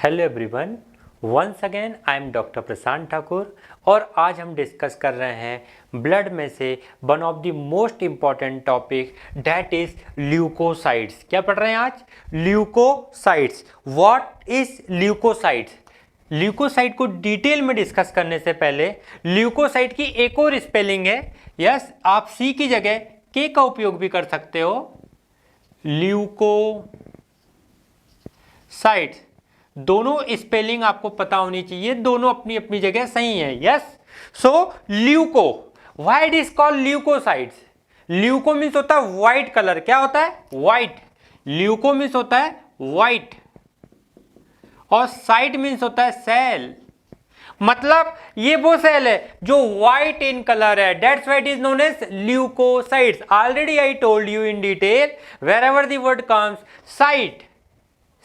Hello everyone, once again I am doctor Prashant Thakur और आज हम डिस्कस कर रहे हैं ब्लड में से one of the most important topic that is leucocytes. क्या पढ़ रहे हैं आज? Leucocytes. What is leucocytes? Leucocyte को डिटेल में डिस्कस करने से पहले ल्यूकोसाइट की एक और स्पेलिंग है। यस, आप सी की जगह के का उपयोग भी कर सकते हो। ल्यूकोसाइट्स, दोनों स्पेलिंग आपको पता होनी चाहिए, दोनों अपनी अपनी जगह सही है। Yes, so leuco, why it is called leucocytes? Leuco means होता है व्हाइट कलर। क्या होता है? व्हाइट। ल्यूको मीन्स होता है व्हाइट और साइट मीन्स होता है सेल। मतलब ये वो सेल है जो व्हाइट इन कलर है, that's why it is known as leucocytes. Already I told you in detail, where ever the word comes cyte,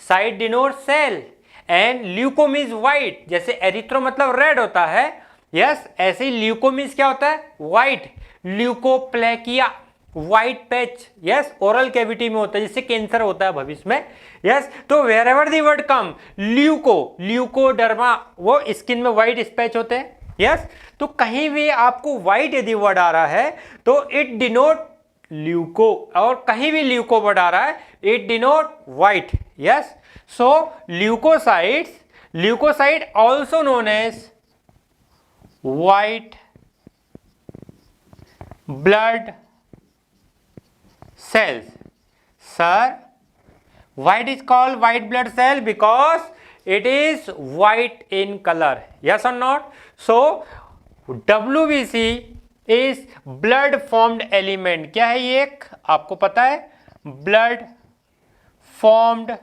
cyte denote cell and leuco means white. जैसे erythro मतलब red होता है, yes, ऐसे ही leuco means क्या होता है? White. Leukoplakia, white patch, yes, oral cavity में होता है, जिससे कैंसर होता है भविष्य में। यस, तो where ever the word come, leuco, leucoderma, वो स्किन में व्हाइट स्पैच होते हैं। यस, तो कहीं भी आपको व्हाइट यदि वर्ड आ रहा है तो इट डिनोट ल्यूको, और कहीं भी ल्यूको वर्ड आ रहा है it denote white. Yes, so leucocytes, leucocyte also known as white blood cells. Sir, why it is called white blood cell? Because it is white in color. Yes or not? So WBC is blood formed element. क्या है ये? एक आपको पता है, blood formed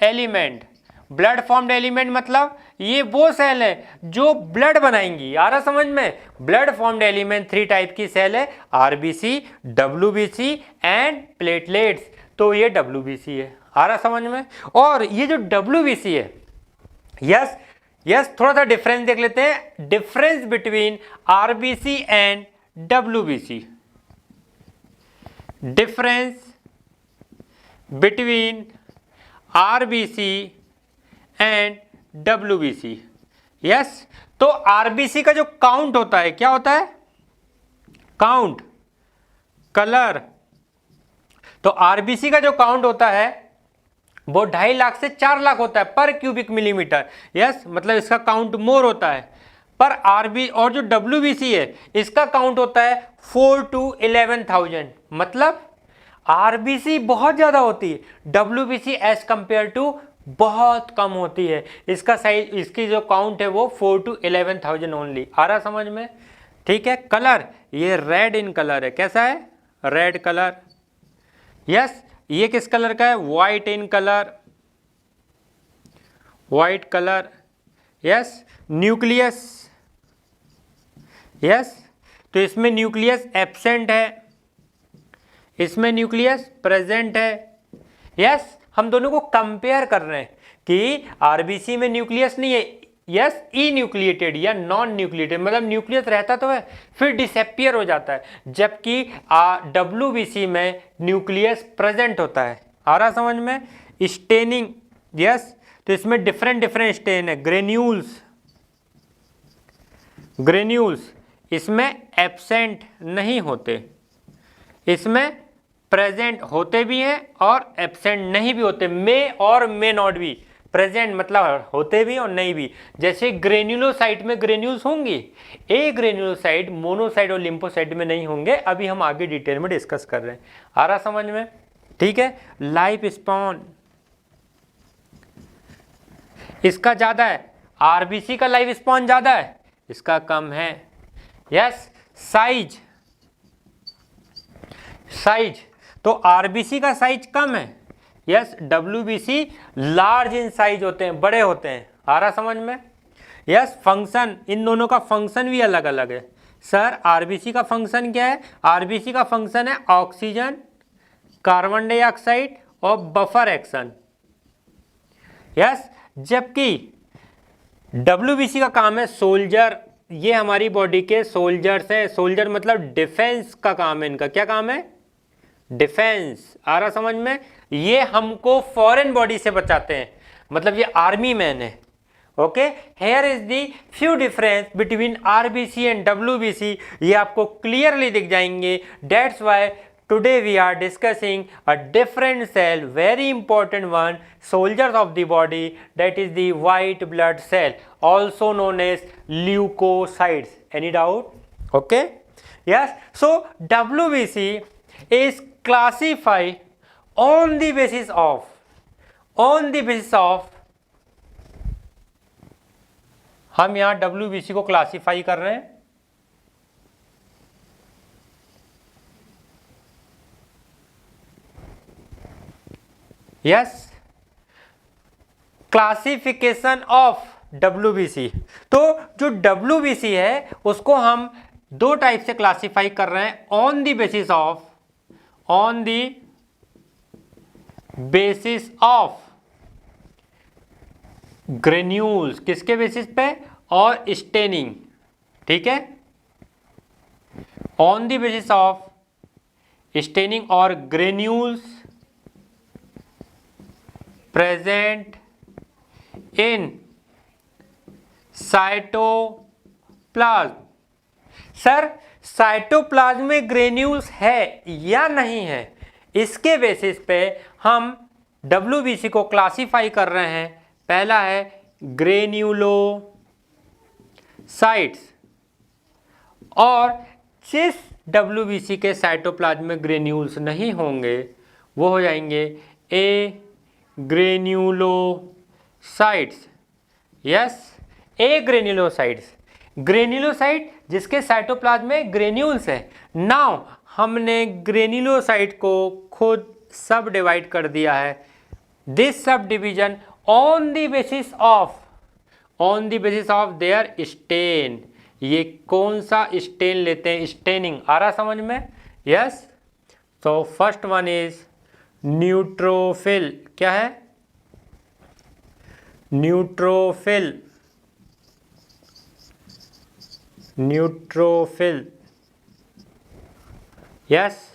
element. Blood formed element मतलब ये वो सेल है जो ब्लड बनाएंगी। आ रहा समझ में? ब्लड फॉर्म्ड एलिमेंट 3 टाइप की सेल है, आरबीसी, डब्ल्यूबीसी एंड प्लेटलेट्स। तो ये डब्ल्यूबीसी है। आ रहा समझ में? और ये जो डब्ल्यूबीसी है, यस यस, थोड़ा सा डिफरेंस देख लेते हैं। Difference between RBC and WBC, difference between RBC and WBC. Yes, तो आरबीसी का जो काउंट होता है, क्या होता है? Count, colour. तो आरबीसी का जो काउंट होता है वो 2.5 लाख से 4 लाख होता है पर क्यूबिक मिलीमीटर। यस, मतलब इसका काउंट मोर होता है। पर आरबी और जो डब्ल्यूबीसी है इसका काउंट होता है 4 to 11,000। मतलब आरबीसी बहुत ज्यादा होती है, डब्ल्यूबीसी एज कंपेयर टू बहुत कम होती है। इसका साइज, इसकी जो काउंट है वो 4 to 11,000 ओनली। आ रहा समझ में? ठीक है। कलर, ये रेड इन कलर है। कैसा है? Red colour. यस, ये किस कलर का है? White in colour, white colour. Yes, nucleus, yes, तो इसमें न्यूक्लियस एब्सेंट है, इसमें न्यूक्लियस प्रेजेंट है। यस, हम दोनों को कंपेयर कर रहे हैं कि आरबीसी में न्यूक्लियस नहीं है, यस, ई न्यूक्लिएटेड या नॉन न्यूक्लिएटेड, मतलब न्यूक्लियस रहता तो है फिर डिसअपियर हो जाता है, जबकि डब्ल्यूबीसी में न्यूक्लियस प्रेजेंट होता है। आ रहा समझ में? स्टेनिंग, यस, तो इसमें डिफरेंट डिफरेंट स्टेन है। ग्रेन्यूल्स, ग्रेन्यूल्स इसमें एब्सेंट नहीं होते, इसमें प्रेजेंट होते भी हैं और एब्सेंट नहीं भी होते। मे और मे नॉट भी, प्रेजेंट मतलब होते भी और नहीं भी। जैसे ग्रेन्युलोसाइट में ग्रेन्यूल्स होंगी, ए ग्रेन्युलोसाइट मोनोसाइट और लिम्फोसाइट में नहीं होंगे। अभी हम आगे डिटेल में डिस्कस कर रहे हैं। आ रहा समझ में? ठीक है। लाइफ स्पॉन इसका ज्यादा है, आरबीसी का लाइफ स्पॉन ज्यादा है, इसका कम है। यस, साइज, साइज, तो आरबीसी का साइज कम है। Yes, WBC large in size होते हैं, बड़े होते हैं। आ रहा समझ में? यस, फंक्शन, इन दोनों का फंक्शन भी अलग अलग है। सर, आरबीसी का फंक्शन क्या है? आरबीसी का फंक्शन है ऑक्सीजन, कार्बन डाइऑक्साइड और बफर एक्शन। यस, जबकि डब्ल्यूबीसी का काम है सोल्जर। ये हमारी बॉडी के सोल्जर्स हैं। सोल्जर मतलब डिफेंस का काम है इनका। क्या काम है? डिफेंस। आ रहा समझ में? ये हमको फॉरेन बॉडी से बचाते हैं। मतलब ये आर्मी मैन है। Okay, here is the few difference between RBC and WBC, ये आपको क्लियरली दिख जाएंगे। That's why today we are discussing a different cell, very important one, soldiers of the body, that is the white blood cell, also known as leucocytes. Any doubt? Okay, yes. So WBC is classified on the basis of हम यहां WBC को classify कर रहे हैं yes, classification of WBC। तो जो WBC है उसको हम दो टाइप से क्लासीफाई कर रहे हैं, on the basis of granules, किसके बेसिस पे? और स्टेनिंग, ठीक है, on the basis of staining और granules present in cytoplasm. Sir cytoplasm में ग्रेन्यूल्स है या नहीं है, इसके बेसिस पे हम WBC को क्लासीफाई कर रहे हैं। पहला है ग्रेन्यूलोसाइट्स, और जिस WBC के साइटोप्लाज्म में ग्रेन्यूल्स नहीं होंगे वो हो जाएंगे agranulocytes. Yes, agranulocytes, granulocyte जिसके साइटोप्लाज्म में ग्रेन्यूल्स है। नाउ हमने ग्रेन्यूलोसाइट को खुद सब डिवाइड कर दिया है। This subdivision on the basis of their stain. ये कौन सा स्टेन लेते हैं? स्टेनिंग। आ रहा समझ में? यस। तो फर्स्ट वन इज न्यूट्रोफिल। क्या है? Neutrophil, yes.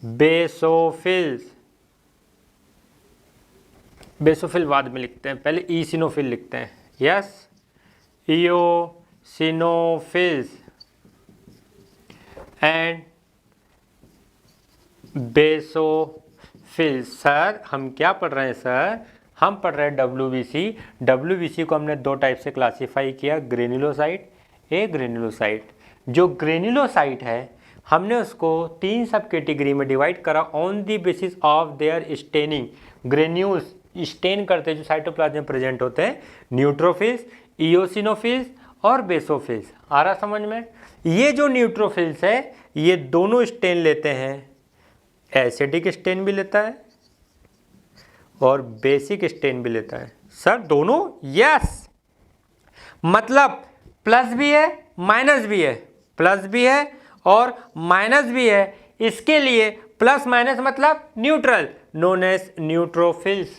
बेसोफिल बाद में लिखते हैं, पहले ईसिनोफिल लिखते हैं। Yes, eosinophils and basophils. Sir हम क्या पढ़ रहे हैं सर? हम पढ़ रहे हैं WBC को हमने दो टाइप से क्लासीफाई किया, ग्रेन्युलोसाइट, ए ग्रेन्युलोसाइट। जो ग्रेन्युलोसाइट है हमने उसको तीन सब कैटेगरी में डिवाइड करा on the basis of their staining. Granules stain करते जो साइटोप्लाज्म में प्रेजेंट होते हैं, न्यूट्रोफिल्स, इओसिनोफिल्स और बेसोफिल्स। आ रहा समझ में? ये जो न्यूट्रोफिल्स है ये दोनों स्टेन लेते हैं, एसिडिक स्टेन भी लेता है और बेसिक स्टेन भी लेता है। सर दोनों? यस, मतलब प्लस भी है माइनस भी है, प्लस भी है और माइनस भी है। इसके लिए प्लस माइनस मतलब न्यूट्रल, नोन एज न्यूट्रोफिल्स।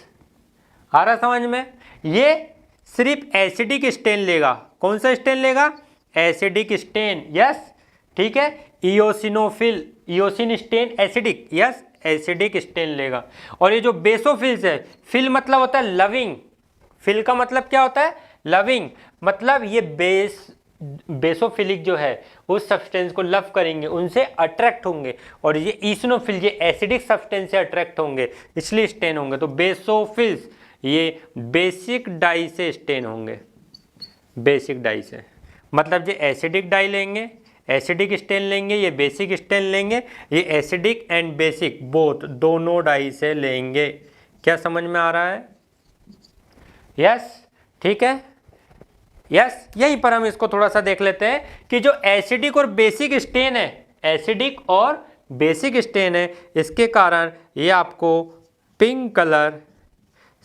आ रहा समझ में? ये सिर्फ एसिडिक स्टेन लेगा। कौन सा स्टेन लेगा? Acidic stand. यस, ठीक है। Eosinophil, eosin stain acidic, yes, acidic stain लेगा। और ये जो बेसोफिल्स है, फिल मतलब होता है लविंग, फिल का मतलब क्या होता है? लविंग। मतलब ये बेसोफिलिक जो है उस सब्सटेंस को लव करेंगे, उनसे अट्रैक्ट होंगे, और ये ईसिनोफिल ये एसिडिक सब्सटेंस से अट्रैक्ट होंगे, इसलिए स्टेन होंगे। तो बेसोफिल्स ये बेसिक डाई से स्टेन होंगे, बेसिक डाई से। मतलब ये एसिडिक डाई लेंगे, एसिडिक स्टेन लेंगे, ये बेसिक स्टेन लेंगे, ये एसिडिक एंड बेसिक बोथ दोनों डाई से लेंगे। क्या समझ में आ रहा है? यस, ठीक है। यस, यहीं पर हम इसको थोड़ा सा देख लेते हैं कि जो एसिडिक और बेसिक स्टेन है, एसिडिक और बेसिक स्टेन है, इसके कारण ये आपको पिंक कलर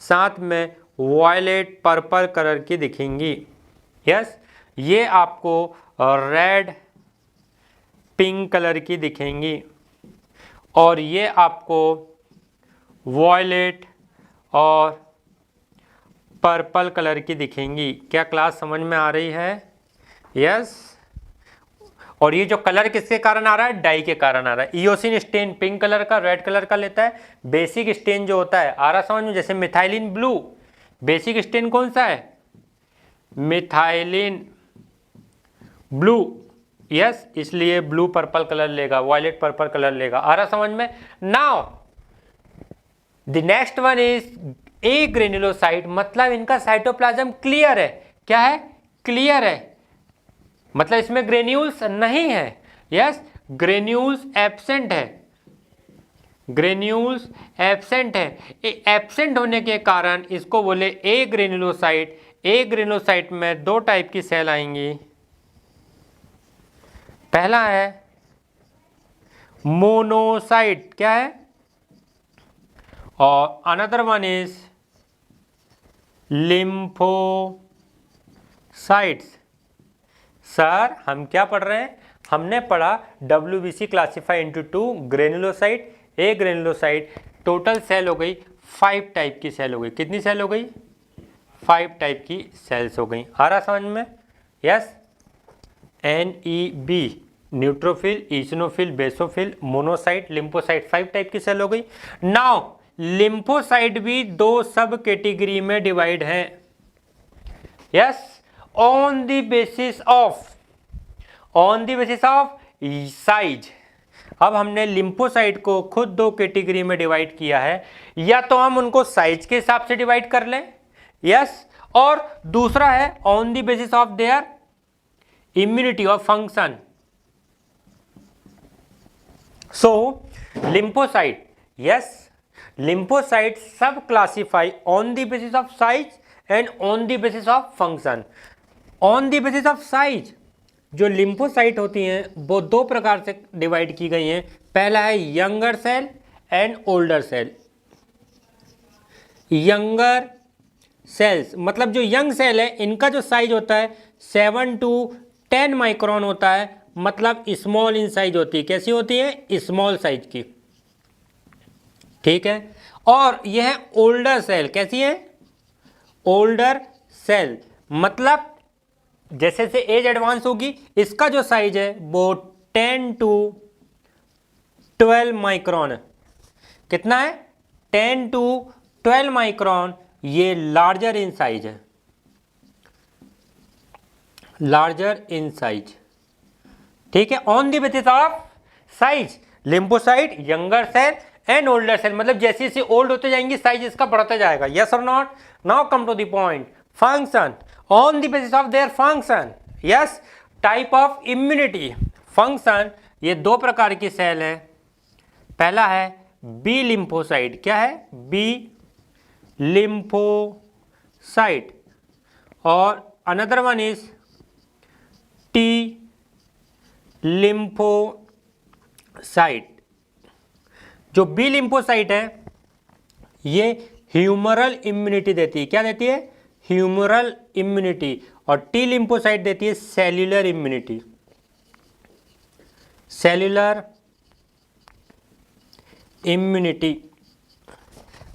साथ में वायलेट पर्पल कलर की दिखेंगी। यस, ये आपको रेड पिंक कलर की दिखेंगी और ये आपको वायलेट और पर्पल कलर की दिखेंगी। क्या क्लास समझ में आ रही है? यस। और ये जो कलर किसके कारण आ रहा है? डाई के कारण आ रहा है। इओसिन स्टेन पिंक कलर का, रेड कलर का लेता है। बेसिक स्टेन जो होता है, आ रहा समझ में? जैसे मिथाइलिन ब्लू, बेसिक स्टेन कौन सा है? मिथाइलिन ब्लू, यस, इसलिए ब्लू पर्पल कलर लेगा, वायलेट पर्पल कलर लेगा। आ रहा समझ में? Now the next one is a granulocyte, मतलब इनका साइटोप्लाज्म क्लियर है। क्या है? क्लियर है, मतलब इसमें ग्रेन्यूल्स नहीं है। यस, ग्रेन्यूल्स एब्सेंट है, ग्रेन्यूल्स एब्सेंट है। एब्सेंट होने के कारण इसको बोले ए ग्रेन्युलोसाइट। ए ग्रेन्युलोसाइट में दो टाइप की सेल आएंगी। पहला है मोनोसाइट, क्या है? और another one is lymphocytes. Sir हम क्या पढ़ रहे हैं? हमने पढ़ा WBC क्लासिफाई इनटू 2, ग्रेन्युलोसाइट, ए ग्रेन्युलोसाइट। टोटल सेल हो गई 5 टाइप की सेल हो गई। कितनी सेल हो गई? 5 टाइप की सेल्स हो गई। आ रहा समझ में? Yes, NEB, neutrophil, eosinophil, basophil, monocyte, lymphocyte, 5 type की सेल हो गई। नाउ लिम्फोसाइट भी 2 सब कैटेगरी में डिवाइड है। Yes, on the basis of size. अब हमने लिम्फोसाइट को खुद 2 कैटेगरी में डिवाइड किया है, या तो हम उनको साइज के हिसाब से डिवाइड कर लें, यस, और दूसरा है on the basis of there immunity और function. So lymphocyte, yes, lymphocyte sub classify on the basis of size and on the basis of function. On the basis of size जो lymphocyte होती हैं वो 2 प्रकार से डिवाइड की गई हैं। पहला है younger cell and older cell. Younger cells मतलब जो यंग सेल है इनका जो साइज होता है 7 to 10 माइक्रोन होता है, मतलब स्मॉल इन साइज होती है। कैसी होती है? स्मॉल साइज की, ठीक है। और यह है ओल्डर सेल। कैसी है? ओल्डर सेल, मतलब जैसे जैसे एज एडवांस होगी इसका जो साइज है वो 10 to 12 माइक्रोन है। कितना है? 10 to 12 माइक्रोन। ये लार्जर इन साइज है, लार्जर इन साइज, ठीक है। On the basis of size lymphocyte, younger cell and older cell, मतलब जैसे जैसे ओल्ड होते जाएंगे साइज इसका बढ़ता जाएगा। यस और not? Now come to the point. Function, on the basis of their function. Yes, type of immunity, function. ये 2 प्रकार की सेल है। पहला है बी लिम्फोसाइट। क्या है? B lymphocyte. और another one is T lymphocyte. जो बी लिम्फोसाइट है ये ह्यूमरल इम्यूनिटी देती है। क्या देती है? Humoral immunity. और टी लिम्फोसाइट देती है सेल्यूलर इम्यूनिटी, सेल्यूलर इम्यूनिटी।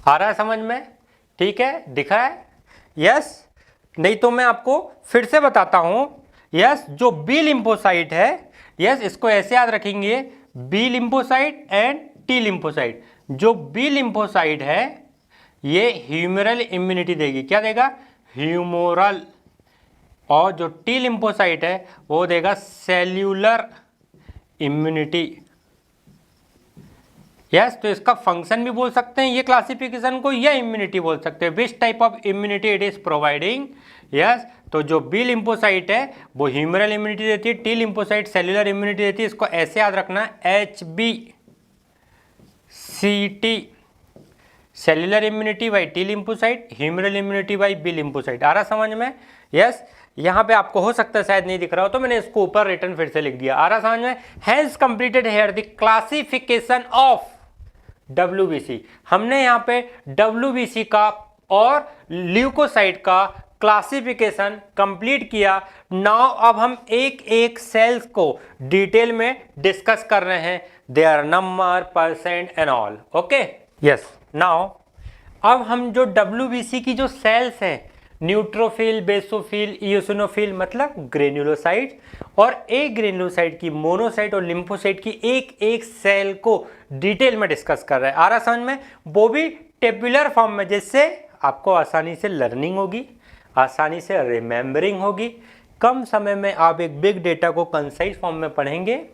आ रहा है समझ में? ठीक है, दिख रहा है? यस, नहीं तो मैं आपको फिर से बताता हूं। यस, जो बी लिम्फोसाइट है, यस, इसको ऐसे याद रखेंगे, B lymphocyte and T lymphocyte. जो बी लिम्फोसाइट है ये ह्यूमरल इम्यूनिटी देगी। क्या देगा? ह्यूमोरल। और जो टी लिम्फोसाइट है वो देगा सेल्यूलर इम्यूनिटी। यस, तो इसका फंक्शन भी बोल सकते हैं ये क्लासिफिकेशन को, या इम्यूनिटी बोल सकते हैं। Which type of immunity it is providing. Yes, तो जो बी लिम्फोसाइट है वो ह्यूमरल इम्यूनिटी देती है, टी लिम्फोसाइट सेल्यूलर इम्यूनिटी देती है। इसको ऐसे याद रखना, HBCT, cellular immunity by T lymphocyte, humoral immunity by B lymphocyte. आ रहा समझ में? यस, यहाँ पे आपको हो सकता है शायद नहीं दिख रहा हो तो मैंने इसको ऊपर रिटर्न फिर से लिख दिया। आ रहा समझ में? Has completed here the classification of WBC। हमने यहाँ पे WBC का और ल्यूकोसाइट का क्लासिफिकेशन कंप्लीट किया। नाउ अब हम एक एक सेल्स को डिटेल में डिस्कस कर रहे हैं, their number, percent and all. Okay, yes. Now अब हम जो WBC की जो सेल्स हैं, न्यूट्रोफिल, बेसोफिल, इयोसिनोफिल मतलब ग्रेन्युलोसाइट, और एक ग्रेन्युलोसाइट की, मोनोसाइट और लिम्फोसाइट की एक एक सेल को डिटेल में डिस्कस कर रहे हैं। आ रहा समझ में? वो भी टेबुलर फॉर्म में, जैसे आपको आसानी से लर्निंग होगी, आसानी से रिमेंबरिंग होगी, कम समय में आप एक बिग डेटा को कंसाइज फॉर्म में पढ़ेंगे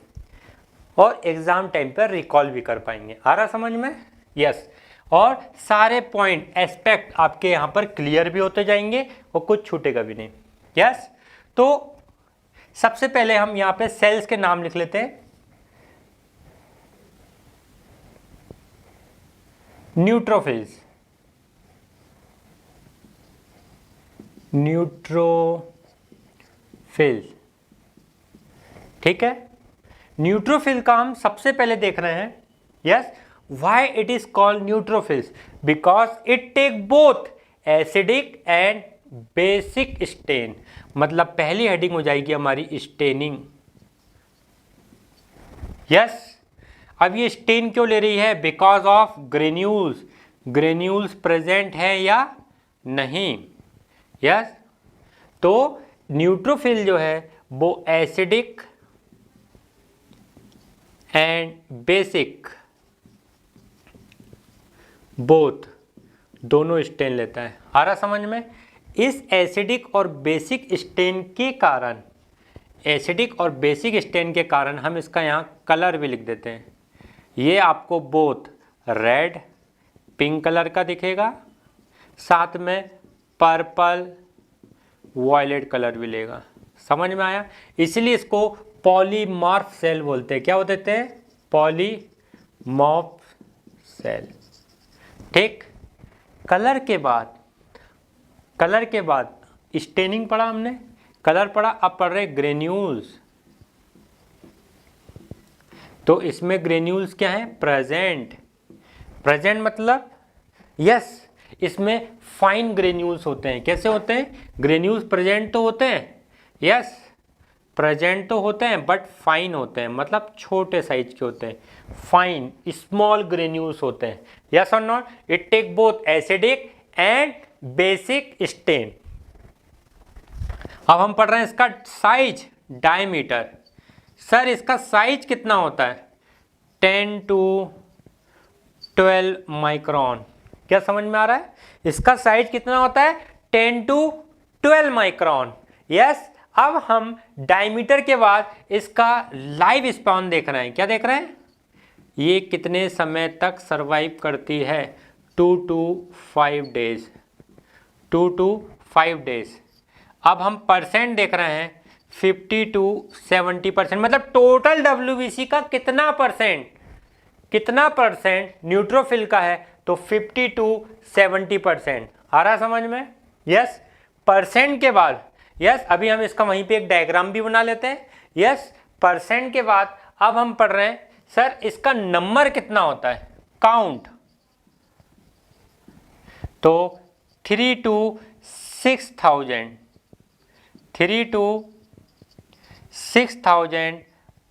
और एग्जाम टाइम पर रिकॉल भी कर पाएंगे। आ रहा समझ में? यस। और सारे पॉइंट एस्पेक्ट आपके यहाँ पर क्लियर भी होते जाएंगे और कुछ छूटेगा भी नहीं। यस। तो सबसे पहले हम यहाँ पे सेल्स के नाम लिख लेते हैं। न्यूट्रोफिल्स, न्यूट्रोफिल, ठीक है। न्यूट्रोफिल का हम सबसे पहले देख रहे हैं। Yes, why it is called neutrophils? Because it take both acidic and basic stain. मतलब पहली हेडिंग हो जाएगी हमारी स्टेनिंग। यस, अब ये स्टेन क्यों ले रही है? Because of granules. Granules present है या नहीं? यस। तो न्यूट्रोफिल जो है वो एसिडिक एंड बेसिक बोथ दोनों स्टेन लेता है। आ रहा समझ में? इस एसिडिक और बेसिक स्टेन के कारण, एसिडिक और बेसिक स्टेन के कारण हम इसका यहाँ कलर भी लिख देते हैं। ये आपको बोथ रेड पिंक कलर का दिखेगा, साथ में पर्पल वॉयलेट कलर भी लेगा। समझ में आया? इसलिए इसको पॉलीमॉर्फ सेल बोलते हैं। क्या बोलते हैं? Polymorph cell. ठीक। कलर के बाद स्टेनिंग पढ़ा हमने, कलर पढ़ा, अब पढ़ रहे ग्रेन्यूल्स। तो इसमें ग्रेन्यूल्स क्या है? प्रेजेंट। प्रेजेंट मतलब यस, इसमें फाइन ग्रेन्यूल्स होते हैं। कैसे होते हैं? ग्रेन्यूल्स प्रेजेंट तो होते हैं, यस, प्रेजेंट तो होते हैं बट फाइन होते हैं, मतलब छोटे साइज के होते हैं, फाइन स्मॉल ग्रेन्यूल्स होते हैं। यस और not? It take both acidic and basic stain. अब हम पढ़ रहे हैं इसका साइज, डायमीटर। सर इसका साइज कितना होता है? 10 to 12 माइक्रोन। क्या समझ में आ रहा है? इसका साइज कितना होता है? 10 to 12 माइक्रोन। यस। अब हम डायमीटर के बाद इसका लाइफ स्पैन देख रहे हैं। क्या देख रहे हैं? ये कितने समय तक सरवाइव करती है? 2 to 5 डेज। 2 to 5 days. अब हम परसेंट देख रहे हैं, 50 to 70%। मतलब टोटल WBC का कितना परसेंट न्यूट्रोफिल का है? तो 50 to 70%। आ रहा समझ में? यस। परसेंट के बाद, यस, अभी हम इसका वहीं पे एक डायग्राम भी बना लेते हैं। यस, परसेंट के बाद अब हम पढ़ रहे हैं सर इसका नंबर कितना होता है? काउंट। तो 3 to 6,000, 3 to 6,000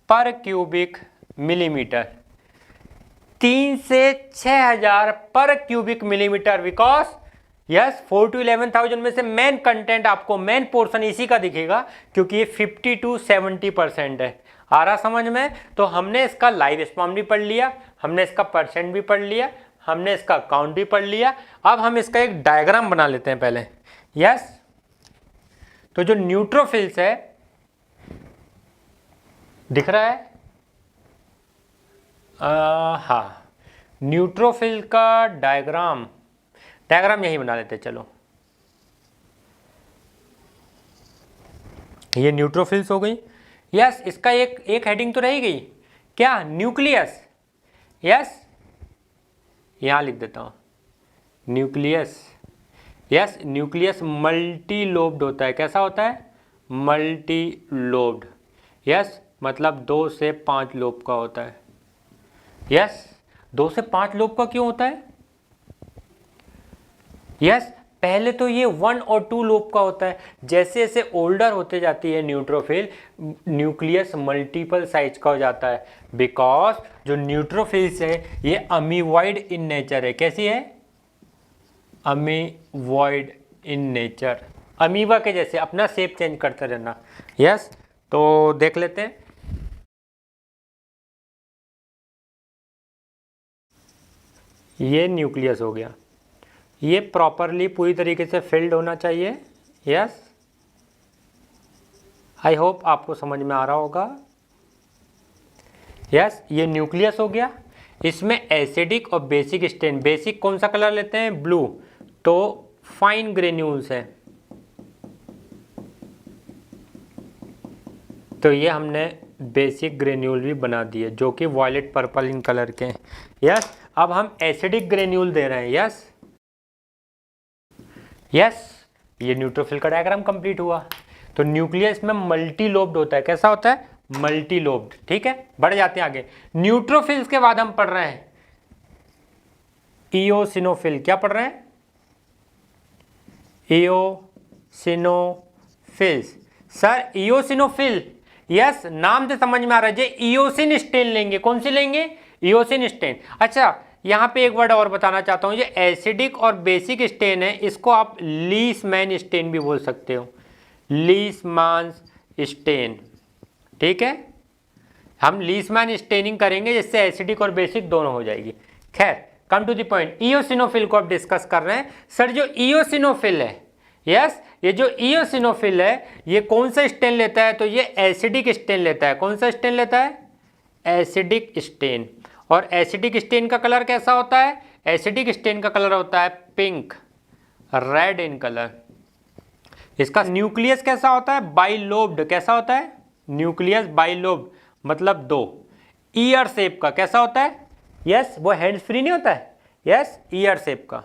पर क्यूबिक मिलीमीटर। 3 से 6,000 पर cubic millimetre. Because yes, 4 to 11,000 में से मेन कंटेंट आपको, मेन पोर्शन इसी का दिखेगा, क्योंकि ये 50 to 70% है। आ रहा समझ में? तो हमने इसका लाइफ स्पैन भी पढ़ लिया, हमने इसका परसेंट भी पढ़ लिया, हमने इसका काउंट भी पढ़ लिया। अब हम इसका एक डायग्राम बना लेते हैं पहले। यस। तो जो न्यूट्रोफिल्स है, दिख रहा है? हाँ, न्यूट्रोफिल का डायग्राम यही बना लेते हैं। चलो, ये न्यूट्रोफिल्स हो गई। यस, इसका एक हेडिंग तो रह गई। क्या? न्यूक्लियस। यस, यहां लिख देता हूं nucleus. Yes, nucleus multi lobed होता है। कैसा होता है? Multi lobed. यस, मतलब 2 से 5 लोब का होता है। यस, 2 से 5 लोब का क्यों होता है? यस, पहले तो ये 1 और 2 लोब का होता है। जैसे जैसे ओल्डर होते जाती है न्यूट्रोफिल, न्यूक्लियस मल्टीपल साइज का हो जाता है। बिकॉज जो न्यूट्रोफिल्स है ये अमीवॉइड इन नेचर है। कैसी है? अमीवॉइड इन नेचर। अमीबा के जैसे अपना शेप चेंज करते रहना। यस, तो देख लेते हैं। ये न्यूक्लियस हो गया। ये प्रॉपरली पूरी तरीके से फिल्ड होना चाहिए। यस, आई होप आपको समझ में आ रहा होगा। यस, ये न्यूक्लियस हो गया। इसमें एसिडिक और बेसिक स्टेन, बेसिक कौन सा कलर लेते हैं? ब्लू, तो फाइन ग्रेन्यूल्स है, तो ये हमने बेसिक ग्रेन्यूल भी बना दिए जो कि वॉयलेट पर्पल इन कलर के हैं। यस, अब हम एसिडिक ग्रेन्यूल दे रहे हैं। यस यस, ये न्यूट्रोफिल का डायग्राम कंप्लीट हुआ। तो न्यूक्लियस में मल्टी लोब्ड होता है। कैसा होता है? Multi lobed. ठीक है, बढ़ जाते हैं आगे। न्यूट्रोफिल्स के बाद हम पढ़ रहे हैं इओसिनोफिल। क्या पढ़ रहे हैं? इओसिनोफिल्स। सर इओसिनोफिल, यस, नाम से समझ में आ रहा है। इओसिन स्टेन लेंगे। कौन सी लेंगे? Eosin stain. अच्छा, यहाँ पे एक वर्ड और बताना चाहता हूँ। ये एसिडिक और बेसिक स्टेन है, इसको आप लीसमैन स्टेन भी बोल सकते हो। लीसमैन स्टेन। ठीक है, हम लीसमैन स्टेनिंग करेंगे जिससे एसिडिक और बेसिक दोनों हो जाएगी। खैर, come to the point. Eosinophil को आप डिस्कस कर रहे हैं। सर जो इओसिनोफिल है, यस, ये जो इओसिनोफिल है ये कौन सा स्टेन लेता है? तो ये एसिडिक स्टेन लेता है। कौन सा स्टेन लेता है? Acidic stain. और एसिडिक स्टेन का कलर कैसा होता है? एसिडिक स्टेन का कलर होता है पिंक, रेड इन कलर। इसका न्यूक्लियस कैसा होता है? बाइलोब्ड। कैसा होता है? न्यूक्लियस बाइलोब्ड, मतलब दो। ईयर शेप का। कैसा होता है? यस, वो हैंड्स फ्री नहीं होता है। यस, ईयर शेप का,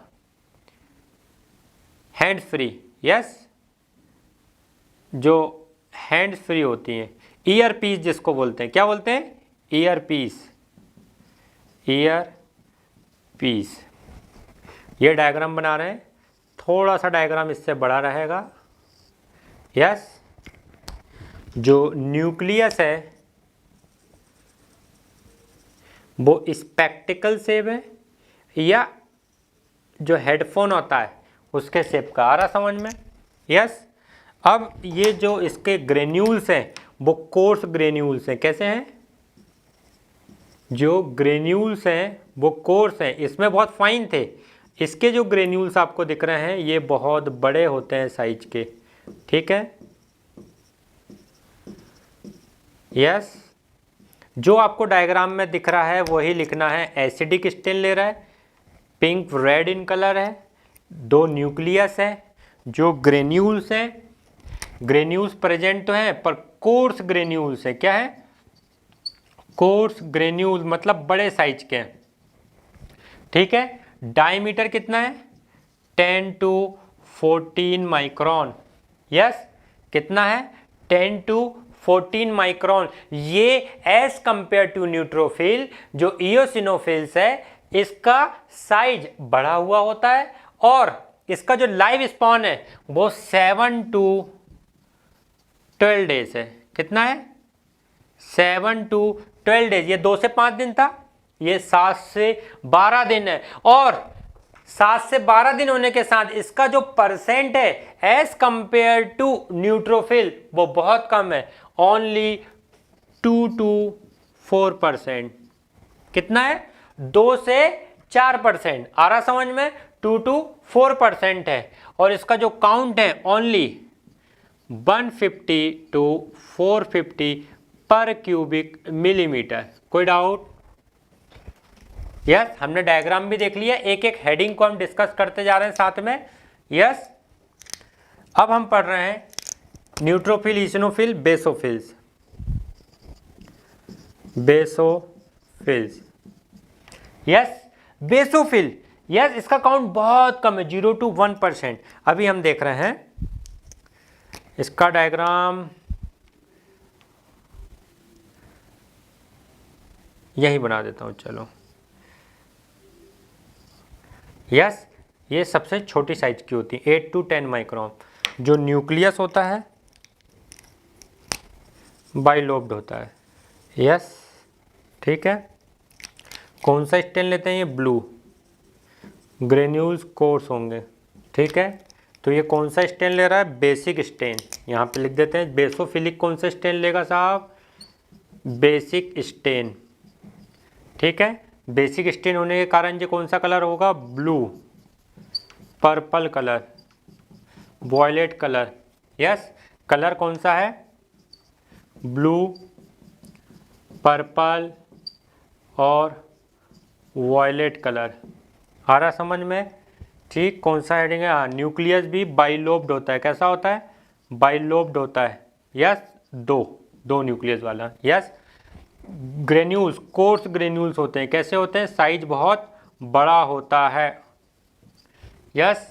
हैंड्स फ्री। यस, जो हैंड्स फ्री होती हैं, ईयर पीस जिसको बोलते हैं। क्या बोलते हैं? Ear piece. Ear piece. ये डायग्राम बना रहे हैं, थोड़ा सा डायग्राम इससे बड़ा रहेगा। यस, जो न्यूक्लियस है वो स्पेक्टिकल शेप है, या जो हेडफोन होता है उसके शेप का। आ रहा समझ में? यस, अब ये जो इसके ग्रेन्यूल्स हैं वो कोर्स ग्रेन्यूल्स हैं। कैसे हैं? जो ग्रेन्यूल्स हैं वो कोर्स हैं, इसमें बहुत फाइन थे। इसके जो ग्रेन्यूल्स आपको दिख रहे हैं ये बहुत बड़े होते हैं साइज के। ठीक है, यस, जो आपको डायग्राम में दिख रहा है वही लिखना है। एसिडिक स्टेन ले रहा है, पिंक रेड इन कलर है, दो न्यूक्लियस है, जो ग्रेन्यूल्स हैं, ग्रेन्यूल्स प्रेजेंट तो हैं पर कोर्स ग्रेन्यूल्स है। क्या है? कोर्स ग्रेन्यूल, मतलब बड़े साइज के हैं। ठीक है, डायमीटर कितना है? 10 to 14 माइक्रोन। यस, कितना है? 10 to 14 माइक्रोन। ये एज कंपेयर टू न्यूट्रोफिल, जो इओसिनोफिल्स है, इसका साइज बढ़ा हुआ होता है और इसका जो लाइफ स्पॉन है वो 7 to 12 डेज है। कितना है? 7 to 12 डेज। ये 2 से 5 दिन था, ये 7 से 12 दिन है। और 7 से 12 दिन होने के साथ इसका जो परसेंट है एज कंपेयर टू न्यूट्रोफिल वो बहुत कम है, ओनली 2 to 4%। कितना है? 2 से 4%। आ रहा समझ में? 2 to 4% है। और इसका जो काउंट है ओनली 150 to 450 पर क्यूबिक मिलीमीटर। कोई डाउट? यस, हमने डायग्राम भी देख लिया, एक एक हेडिंग को हम डिस्कस करते जा रहे हैं साथ में। यस, अब हम पढ़ रहे हैं neutrophil, eosinophil, basophils. Basophils, yes, basophil, yes, इसका काउंट बहुत कम है, 0 to 1%। अभी हम देख रहे हैं इसका डायग्राम, यही बना देता हूं, चलो। यस, ये सबसे छोटी साइज की होती है, 8 to 10 माइक्रोन। जो न्यूक्लियस होता है बाइलोब्ड होता है। यस, ठीक है। कौन सा स्टेन लेते हैं? ये ब्लू। ग्रेन्यूल्स कोर्स होंगे। ठीक है, तो ये कौन सा स्टेन ले रहा है? Basic stain. यहाँ पे लिख देते हैं बेसोफिलिक कौन सा स्टेन लेगा साहब? Basic stain. ठीक है, बेसिक स्टेन होने के कारण ये कौन सा कलर होगा? Blue. Purple colour, violet colour, yes, colour कौन सा है, ब्लू, पर्पल और वॉयलेट कलर। आ रहा समझ में? ठीक, कौन सा हेडिंग है? हाँ, न्यूक्लियस भी बाइलोब्ड होता है। कैसा होता है? बाइलोब्ड होता है, यस, दो न्यूक्लियस वाला, यस। ग्रेन्यूल्स, कोर्स ग्रेन्यूल्स होते हैं। कैसे होते हैं? साइज बहुत बड़ा होता है, यस।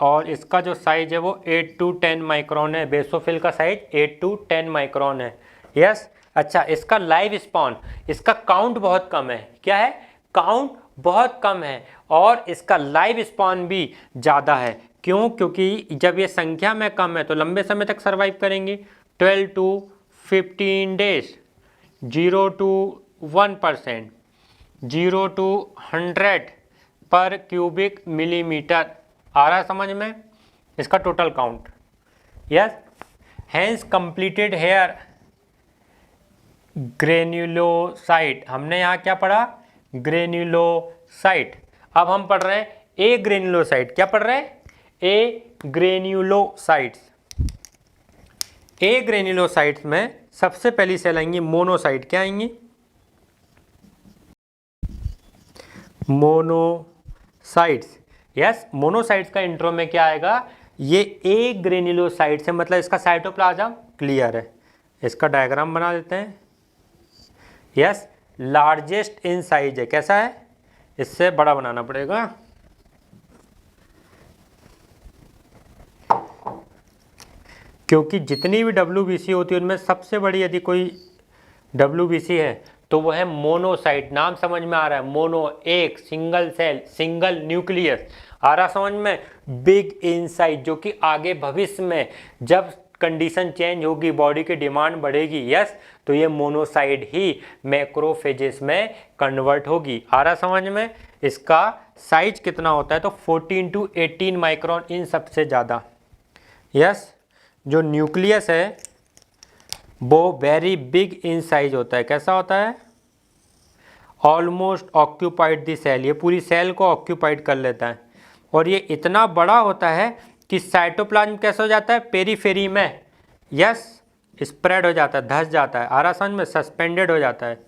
और इसका जो साइज है वो 8 to 10 माइक्रोन है। बेसोफिल का साइज 8 to 10 माइक्रोन है, यस। अच्छा, इसका लाइफ स्पॉन, इसका काउंट बहुत कम है। क्या है? काउंट बहुत कम है। और इसका लाइफ स्पॉन भी ज़्यादा है। क्यों? क्योंकि जब ये संख्या में कम है तो लंबे समय तक सर्वाइव करेंगी। 12 to 15 डेज, 0 to 1%, 0 to 100 पर क्यूबिक मिलीमीटर। आ रहा समझ में? इसका total count, yes. Hence completed here granulocyte. हमने यहाँ क्या पढ़ा? ग्रेन्युलोसाइट। अब हम पढ़ रहे हैं ए ग्रेन्युलोसाइट। क्या पढ़ रहे हैं? ए ग्रेन्युलोसाइट्स। ए ग्रेन्युलोसाइट्स में सबसे पहली सेल आएंगी मोनोसाइट। क्या आएंगी? Monocytes, yes. मोनोसाइट्स का इंट्रो में क्या आएगा? ये ए ग्रेन्युलोसाइट्स है, मतलब इसका साइटोप्लाज्म क्लियर है। इसका डायग्राम बना देते हैं, यस। लार्जेस्ट इन साइज है। कैसा है? इससे बड़ा बनाना पड़ेगा, क्योंकि जितनी भी WBC होती है उनमें सबसे बड़ी यदि कोई WBC है तो वो है मोनोसाइट। नाम समझ में आ रहा है? मोनो, एक, सिंगल सेल, सिंगल न्यूक्लियस। आ रहा समझ में? बिग इन साइज, जो कि आगे भविष्य में जब कंडीशन चेंज होगी, बॉडी की डिमांड बढ़ेगी, यस, तो ये मोनोसाइट ही मैक्रोफेजेस में कन्वर्ट होगी। आ रहा समझ में? इसका साइज कितना होता है? तो 14 to 18 माइक्रोन, इन सबसे ज़्यादा, यस। जो न्यूक्लियस है वो वेरी बिग इन साइज होता है। कैसा होता है? ऑलमोस्ट ऑक्यूपाइड दी सेल, ये पूरी सेल को ऑक्यूपाइड कर लेता है। और ये इतना बड़ा होता है कि साइटोप्लाज्म कैसे हो जाता है? पेरीफेरी में, यस, स्प्रेड हो जाता है, धंस जाता है। आ रहा समझ में? सस्पेंडेड हो जाता है,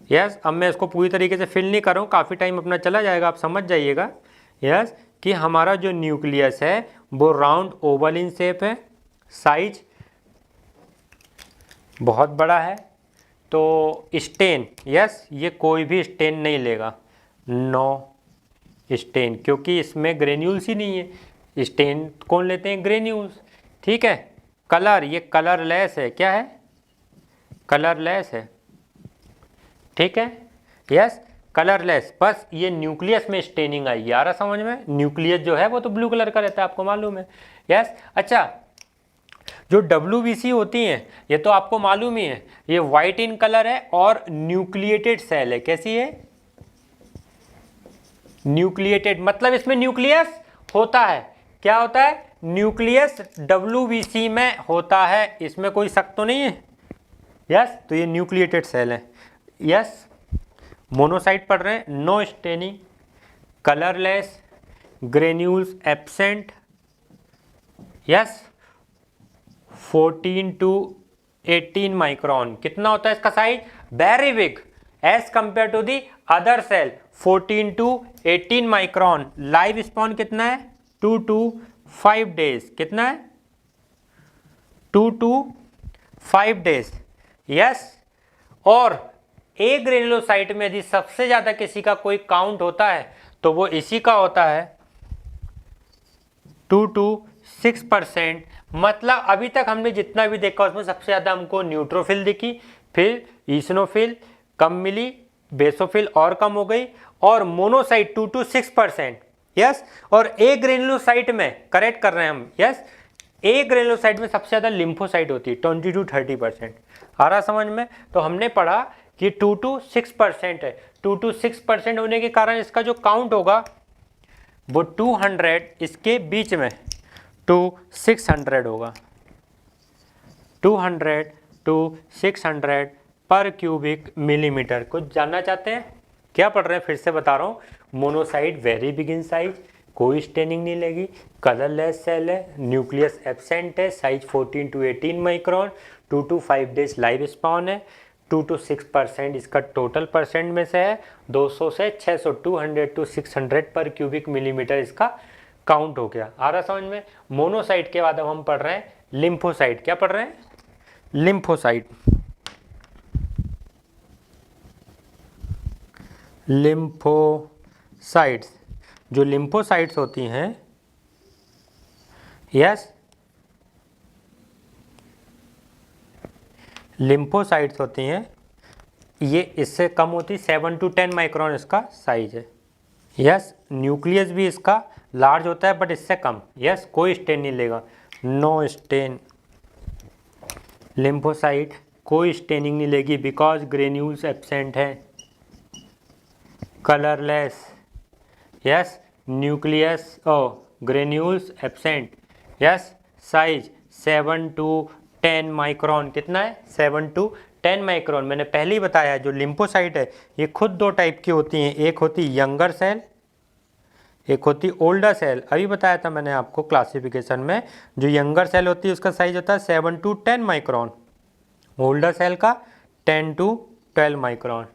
यस। अब मैं इसको पूरी तरीके से फिल नहीं कर रहा हूँ, काफ़ी टाइम अपना चला जाएगा, आप समझ जाइएगा, यस, कि हमारा जो न्यूक्लियस है वो राउंड ओवल इन शेप है, साइज बहुत बड़ा है। तो स्टेन, यस, ये कोई भी स्टेन नहीं लेगा, नो स्टेन, क्योंकि इसमें ग्रेन्यूल्स ही नहीं है। स्टेन कौन लेते हैं? ग्रेन्यूल्स, ठीक है। कलर, ये कलरलेस है। क्या है? कलरलेस है, ठीक है, यस, कलरलेस। बस ये न्यूक्लियस में स्टेनिंग आएगी। आ रहा समझ में? न्यूक्लियस जो है वो तो ब्लू कलर का रहता है, आपको मालूम है, यस। अच्छा, जो WBC होती हैं ये तो आपको मालूम ही है, ये वाइट इन कलर है और न्यूक्लिएटेड सेल है। कैसी है? न्यूक्लिएटेड, मतलब इसमें न्यूक्लियस होता है। क्या होता है? न्यूक्लियस WBC में होता है, इसमें कोई शक तो नहीं है, यस। तो ये न्यूक्लिएटेड सेल है, यस। मोनोसाइट पढ़ रहे हैं, no staining, colourless, granules absent, yes. 14 to 18 micron. कितना होता है इसका size? Very big as compare to the other cell. 14 to 18 micron. Life span कितना है? 2 to 5 डेज। कितना है? 2 to 5 डेज, यस। और ए ग्रेन्युलोसाइट में यदि सबसे ज्यादा किसी का कोई काउंट होता है तो वो इसी का होता है, 2 to 6%। मतलब अभी तक हमने जितना भी देखा उसमें सबसे ज़्यादा हमको न्यूट्रोफिल दिखी, फिर ईसनोफिल कम मिली, बेसोफिल और कम हो गई, और मोनोसाइट 2 to 6%, यस। और ए ग्रेन्युलोसाइट में, करेक्ट कर रहे हैं हम, यस, ए ग्रेन्युलोसाइट में सबसे ज़्यादा लिम्फोसाइट होती है, 20 to 30%। आ रहा समझ में? तो हमने पढ़ा कि 2 to 6% है। 2 to 6% होने के कारण इसका जो काउंट होगा वो 200, इसके बीच में 2 600 होगा, 200 to 600 पर क्यूबिक मिलीमीटर। कुछ जानना चाहते हैं? क्या पढ़ रहे हैं? फिर से बता रहा हूँ, monocyte very big in size, कोई स्टेनिंग नहीं लगी, कलरलेस सेल है, न्यूक्लियस एब्सेंट है, size 14 to 18 micron, 2 to 5 days life spawn है, 2 to 6% इसका टोटल परसेंट में से है, 200 से 600 200 to 600 पर क्यूबिक मिलीमीटर इसका काउंट हो गया। आ रहा समझ में। मोनोसाइट के बाद अब हम पढ़ रहे हैं लिम्फोसाइट। क्या पढ़ रहे हैं? लिम्फोसाइट। लिम्फोसाइट्स, जो लिम्फोसाइट्स होती हैं, यस, लिम्फोसाइट्स होती हैं, ये इससे कम होती, 7 to 10 माइक्रोन इसका साइज है। यस, न्यूक्लियस भी इसका लार्ज होता है बट इससे कम। यस, कोई स्टेन नहीं लेगा, नो स्टेन। लिम्फोसाइट कोई स्टेनिंग नहीं लेगी बिकॉज ग्रेन्यूल्स एब्सेंट है, colourless, yes, nucleus granules absent, yes, size 7 to 10 micron. कितना है? 7 to 10 माइक्रोन। मैंने पहले ही बताया जो लिम्फोसाइट है ये खुद दो टाइप की होती हैं, एक होती यंगर सेल, एक होती ओल्डर सेल। अभी बताया था मैंने आपको क्लासिफिकेशन में, जो यंगर सेल होती है उसका साइज होता है 7 to 10 माइक्रोन, ओल्डर सेल का 10 to 12 माइक्रोन।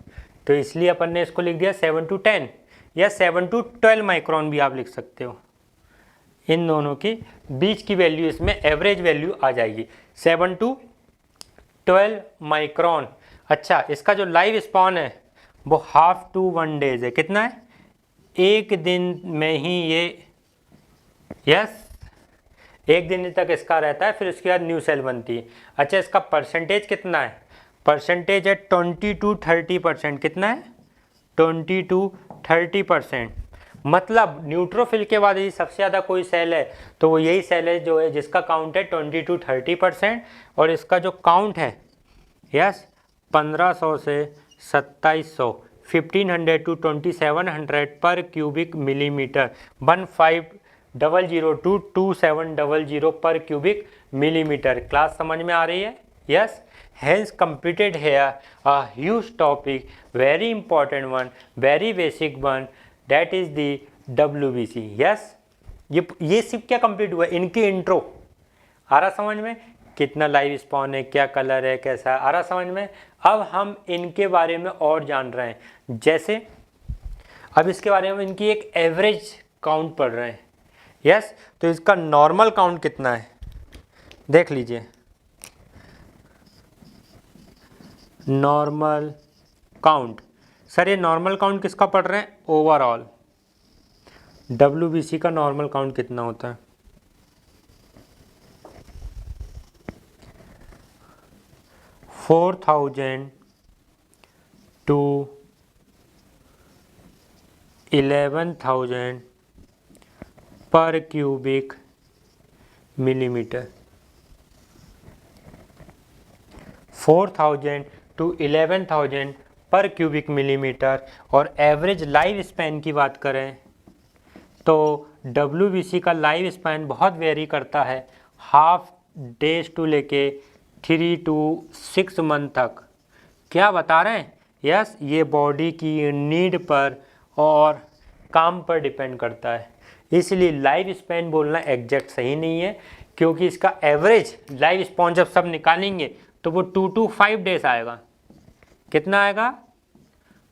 तो इसलिए अपन ने इसको लिख दिया 7 to 10 या 7 to 12 माइक्रोन भी आप लिख सकते हो। इन दोनों की बीच की वैल्यू इसमें एवरेज वैल्यू आ जाएगी 7 to 12 माइक्रोन। अच्छा, इसका जो लाइफ स्पॉन है वो हाफ टू 1 डेज है। कितना है? एक दिन में ही ये, यस, एक दिन तक इसका रहता है, फिर उसके बाद न्यू सेल बनती है। अच्छा, इसका परसेंटेज कितना है? परसेंटेज है 20 to 30%। कितना है? 20 to 30%। मतलब न्यूट्रोफिल के बाद यदि सबसे ज़्यादा कोई सेल है तो वो यही सेल है जो है जिसका काउंट है 20 to 30%, और इसका जो काउंट है, यस, 1500 से 2700, 1500 to 2700 पर क्यूबिक मिलीमीटर, 1500 to 2700 पर क्यूबिक मिलीमीटर। क्लास समझ में आ रही है? Yes. Hence completed here a huge topic, very important one, very basic one, that is the WBC. Yes, ये सिर्फ क्या कंप्लीट हुआ? इनकी इंट्रो आ रहा समझ में? कितना लाइव स्पॉन है, क्या कलर है, कैसा है, आ रहा समझ में? अब हम इनके बारे में और जान रहे हैं। जैसे अब इसके बारे में इनकी एक एवरेज काउंट पढ़ रहे हैं। यस, तो इसका नॉर्मल काउंट कितना है देख लीजिए। नॉर्मल काउंट, सर ये नॉर्मल काउंट किसका पढ़ रहे हैं? ओवरऑल। WBC का नॉर्मल काउंट कितना होता है? 4000 to 11,000 पर क्यूबिक मिलीमीटर। 4000 to 11,000 पर क्यूबिक मिलीमीटर। और एवरेज लाइफ स्पैन की बात करें तो WBC का लाइफ स्पैन बहुत वेरी करता है, हाफ डेज टू लेके 3 to 6 मंथ तक। क्या बता रहे हैं? यस, ये बॉडी की नीड पर और काम पर डिपेंड करता है, इसलिए लाइफ स्पैन बोलना एग्जैक्ट सही नहीं है, क्योंकि इसका एवरेज लाइफ स्पैन जब सब निकालेंगे तो वो 2 to 5 डेज आएगा। कितना आएगा?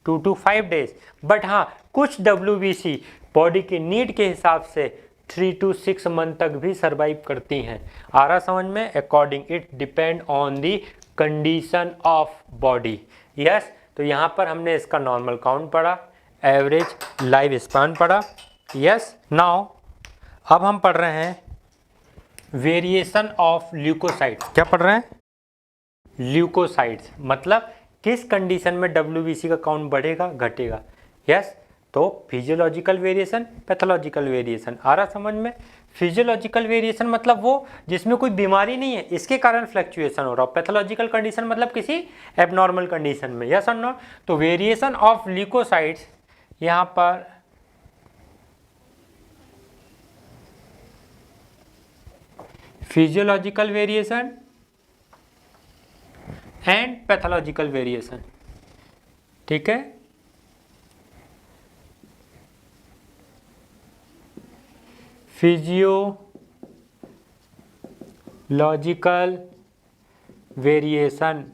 2 to 5 डेज। बट हाँ, कुछ WBC बॉडी की नीड के हिसाब से 3 to 6 मंथ तक भी सरवाइव करती हैं। आ रहा समझ में? According it depend on the condition of body. Yes, तो यहाँ पर हमने इसका नॉर्मल काउंट पढ़ा, एवरेज लाइफ स्पैन पढ़ा। यस, नाउ अब हम पढ़ रहे हैं वेरिएशन ऑफ ल्यूकोसाइट्स। क्या पढ़ रहे हैं? ल्यूकोसाइट्स, मतलब किस कंडीशन में WBC का काउंट बढ़ेगा, घटेगा। यस, तो फिजियोलॉजिकल वेरिएशन, पैथोलॉजिकल वेरिएशन। आ रहा समझ में? फिजियोलॉजिकल वेरिएशन मतलब वो जिसमें कोई बीमारी नहीं है, इसके कारण फ्लक्चुएशन हो रहा हो। पैथोलॉजिकल कंडीशन मतलब किसी एबनॉर्मल कंडीशन में। यस और नो? तो वेरिएशन ऑफ ल्यूकोसाइट्स यहाँ पर physiological variation and pathological variation. ठीक है, फिजियोलॉजिकल वेरिएशन,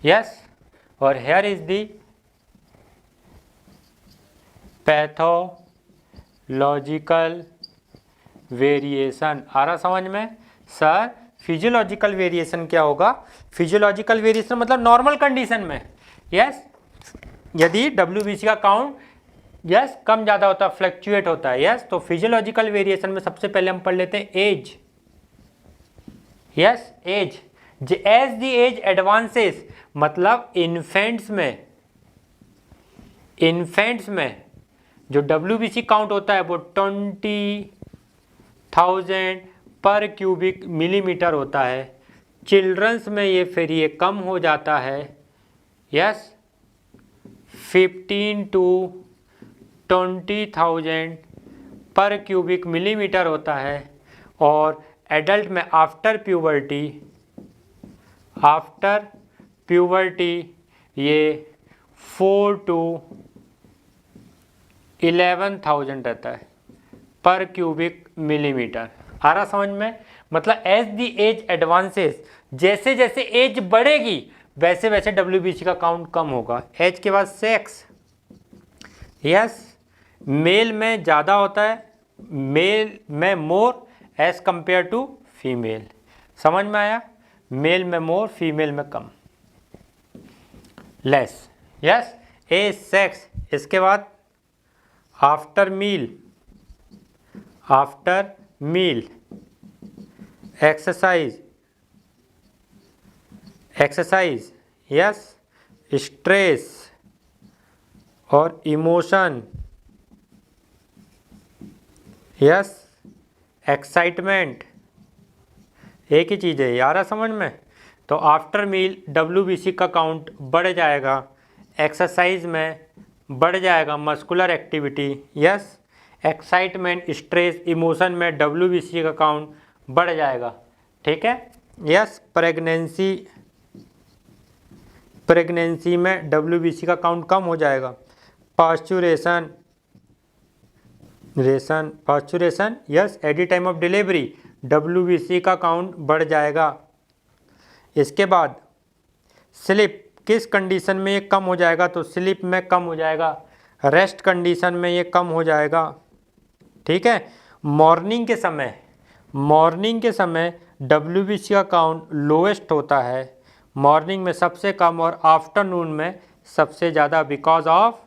यस, और here is the pathological variation. आ रहा समझ में? सर फिजियोलॉजिकल वेरिएशन क्या होगा? फिजियोलॉजिकल वेरिएशन मतलब नॉर्मल कंडीशन में, यस, यदि डब्ल्यूबीसी का काउंट यस कम ज़्यादा होता है, फ्लक्चुएट होता है, यस, तो फिजियोलॉजिकल वेरिएशन में सबसे पहले हम पढ़ लेते हैं age, yes, age. Age the age advances मतलब इन्फेंट्स में जो डब्ल्यूबीसी काउंट होता है वो 20,000 पर क्यूबिक मिलीमीटर होता है। चिल्ड्रंस में ये फिर ये कम हो जाता है, यस, 15 to 20,000 पर क्यूबिक मिलीमीटर होता है। और एडल्ट में आफ्टर प्यूबर्टी ये 4 to 11,000 रहता है पर क्यूबिक मिलीमीटर। आ रहा समझ में? मतलब एज दी एज एडवांसेस, जैसे जैसे एज बढ़ेगी वैसे वैसे डब्ल्यूबीसी का काउंट कम होगा। एज के बाद सेक्स, यस, मेल में ज़्यादा होता है, मेल में more as compare to female. समझ में आया? मेल में मोर, फीमेल में कम, लेस, यस। एज, सेक्स, इसके बाद after meal exercise, yes, stress और इमोशन, यस, एक्साइटमेंट, एक ही चीज़ है यार, समझ में? तो आफ्टर मील डब्ल्यूबीसी का काउंट बढ़ जाएगा, एक्सरसाइज में बढ़ जाएगा, muscular activity, yes, excitement, stress, emotion में डब्ल्यूबीसी का काउंट बढ़ जाएगा, ठीक है, यस। प्रेगनेंसी में डब्ल्यूबीसी का काउंट कम हो जाएगा। Parturition, yes, at the time of delivery WBC का काउंट बढ़ जाएगा। इसके बाद स्लिप, किस कंडीशन में ये कम हो जाएगा? तो स्लिप में कम हो जाएगा, रेस्ट कंडीशन में ये कम हो जाएगा, ठीक है। मॉर्निंग के समय डब्ल्यूबीसी का काउंट लोएस्ट होता है, मॉर्निंग में सबसे कम और आफ्टरनून में सबसे ज़्यादा, because of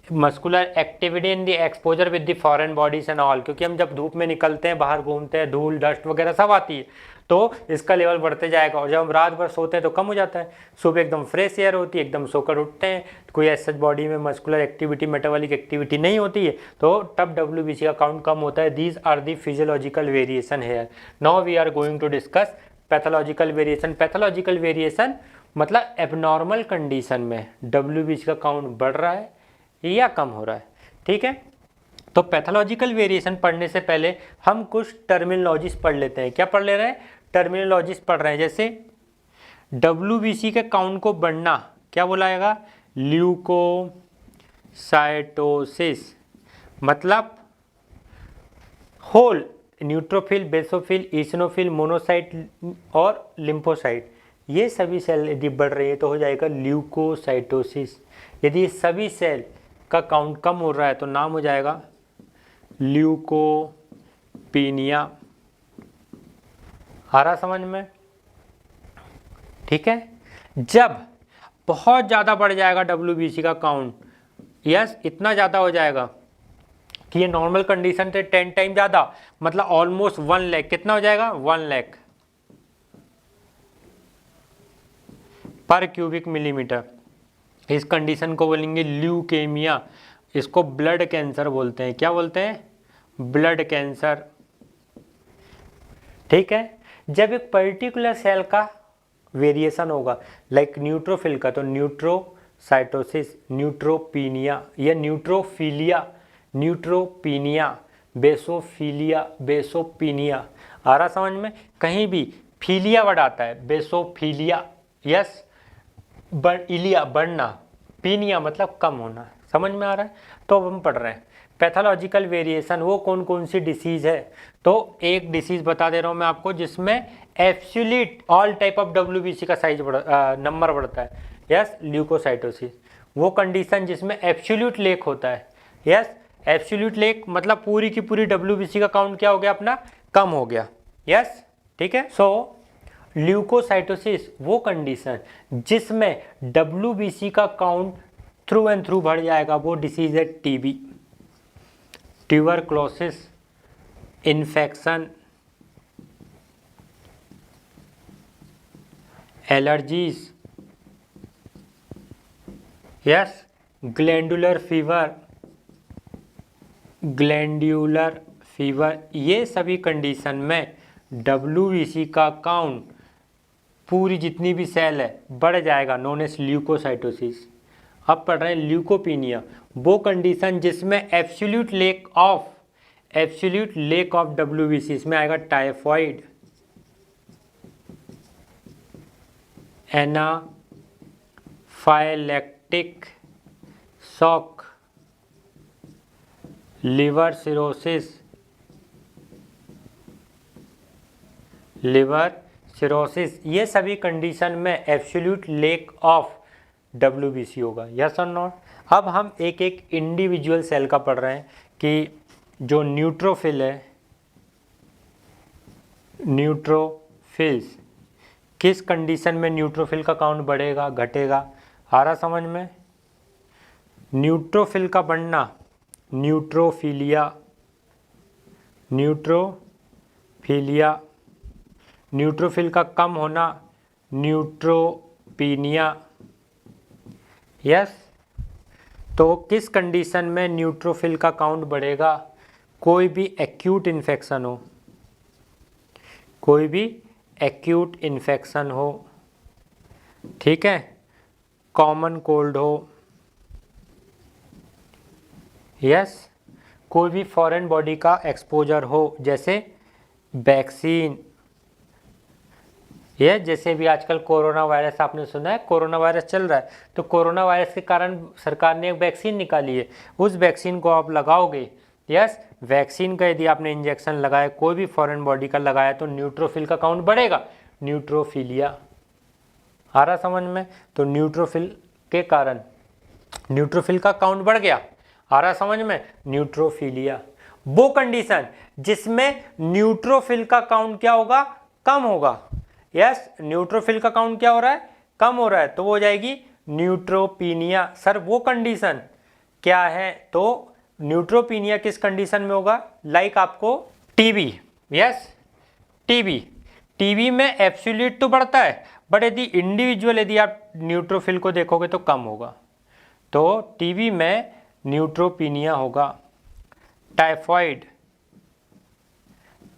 muscular activity in the exposure with the foreign bodies and all. क्योंकि हम जब धूप में निकलते हैं, बाहर घूमते हैं, धूल डस्ट वगैरह सब आती है, तो इसका लेवल बढ़ते जाएगा। और जब हम रात भर सोते हैं तो कम हो जाता है, सुबह एकदम फ्रेश एयर होती है, एकदम सोकर उठते हैं, कोई ऐसा बॉडी में मस्कुलर एक्टिविटी, मेटाबॉलिक एक्टिविटी नहीं होती है, तो तब डब्ल्यूबीसी का काउंट कम होता है। These are the physiological variation here. Now we are going to discuss pathological variation. Pathological variation मतलब एबनॉर्मल कंडीशन में डब्ल्यूबीसी का काउंट बढ़ रहा है या कम हो रहा है, ठीक है। तो पैथोलॉजिकल वेरिएशन पढ़ने से पहले हम कुछ टर्मिनोलॉजीज पढ़ लेते हैं। क्या पढ़ ले रहे हैं? टर्मिनोलॉजीज पढ़ रहे हैं। जैसे डब्ल्यूबीसी के काउंट को बढ़ना क्या बोलाएगा? ल्यूकोसाइटोसिस, मतलब whole neutrophil, basophil, eosinophil, monocyte और लिम्फोसाइट, ये सभी सेल यदि बढ़ रही है तो हो जाएगा ल्यूकोसाइटोसिस। यदि सभी सेल का काउंट कम हो रहा है तो नाम हो जाएगा ल्यूकोपीनिया। आ रहा समझ में? ठीक है। जब बहुत ज़्यादा बढ़ जाएगा डब्ल्यूबीसी का काउंट, यस, इतना ज़्यादा हो जाएगा कि ये नॉर्मल कंडीशन से 10 टाइम ज़्यादा, मतलब ऑलमोस्ट 1 लाख, कितना हो जाएगा? 1 लाख पर क्यूबिक मिलीमीटर। इस कंडीशन को बोलेंगे ल्यूकेमिया। इसको ब्लड कैंसर बोलते हैं। क्या बोलते हैं? ब्लड कैंसर, ठीक है। जब एक पर्टिकुलर सेल का वेरिएशन होगा, लाइक न्यूट्रोफिल का, तो न्यूट्रोसाइटोसिस, न्यूट्रोपीनिया या न्यूट्रोपीनिया, बेसोपीनिया। आ रहा समझ में? कहीं भी फीलिया वर्ड आता है, बेसोफीलिया, यस, इलिया बढ़ना, पीनिया मतलब कम होना। समझ में आ रहा है? तो अब हम पढ़ रहे हैं पैथोलॉजिकल वेरिएशन वो कौन कौन सी डिसीज है, तो एक डिसीज बता दे रहा हूँ मैं आपको जिसमें absolute all type of WBC का साइज नंबर बढ़ता है, यस, ल्यूकोसाइटोसिस। वो कंडीशन जिसमें एब्सोल्यूट लेक होता है, यस, एब्सोल्यूट लेक मतलब पूरी की पूरी डब्ल्यूबीसी का काउंट क्या हो गया अपना, कम हो गया, यस, ठीक है। सो ल्यूकोसाइटोसिस वो कंडीशन जिसमें डब्ल्यूबीसी का काउंट थ्रू एंड थ्रू बढ़ जाएगा, वो डिसीज है TB, tuberculosis, infection, allergies, yes, glandular fever, ये सभी कंडीशन में डब्ल्यूबीसी का काउंट पूरी जितनी भी सेल है बढ़ जाएगा, नोन एज ल्यूकोसाइटोसिस। अब पढ़ रहे हैं ल्यूकोपीनिया, वो कंडीशन जिसमें एब्सोल्यूट लेक ऑफ डब्ल्यूबीसी, इसमें आएगा typhoid, anaphylactic shock, liver cirrhosis, ये सभी कंडीशन में एब्सोल्यूट लेक ऑफ डब्ल्यूबीसी होगा, यस और नॉट। अब हम एक एक इंडिविजुअल सेल का पढ़ रहे हैं कि जो न्यूट्रोफिल है, न्यूट्रोफिल्स किस कंडीशन में न्यूट्रोफिल का काउंट बढ़ेगा घटेगा, आ रहा समझ में। न्यूट्रोफिल का बढ़ना न्यूट्रोफिलिया, न्यूट्रोफिल का कम होना न्यूट्रोपीनिया, यस। तो किस कंडीशन में न्यूट्रोफिल का काउंट बढ़ेगा, कोई भी एक्यूट इन्फेक्शन हो, ठीक है, कॉमन कोल्ड हो, यस, कोई भी फॉरेन बॉडी का एक्सपोजर हो, जैसे वैक्सीन, ये जैसे भी आजकल कोरोना वायरस आपने सुना है, कोरोना वायरस चल रहा है, तो कोरोना वायरस के कारण सरकार ने एक वैक्सीन निकाली है, उस वैक्सीन को आप लगाओगे, यस, वैक्सीन का यदि आपने इंजेक्शन लगाया, कोई भी फॉरेन बॉडी का लगाया, तो न्यूट्रोफिल का काउंट बढ़ेगा, न्यूट्रोफिलिया, आ रहा समझ में। तो न्यूट्रोफिल के कारण न्यूट्रोफिल का काउंट बढ़ गया, आ रहा समझ में, न्यूट्रोफिलिया। वो कंडीशन जिसमें न्यूट्रोफिल का काउंट क्या होगा, कम होगा, यस, न्यूट्रोफिल का काउंट क्या हो रहा है, कम हो रहा है, तो वो हो जाएगी न्यूट्रोपीनिया। सर वो कंडीशन क्या है, तो न्यूट्रोपीनिया किस कंडीशन में होगा, लाइक आपको टीबी, यस, टीबी में एब्सोल्यूट तो बढ़ता है, बट यदि इंडिविजुअल यदि आप न्यूट्रोफिल को देखोगे तो कम होगा, तो टीबी में न्यूट्रोपीनिया होगा।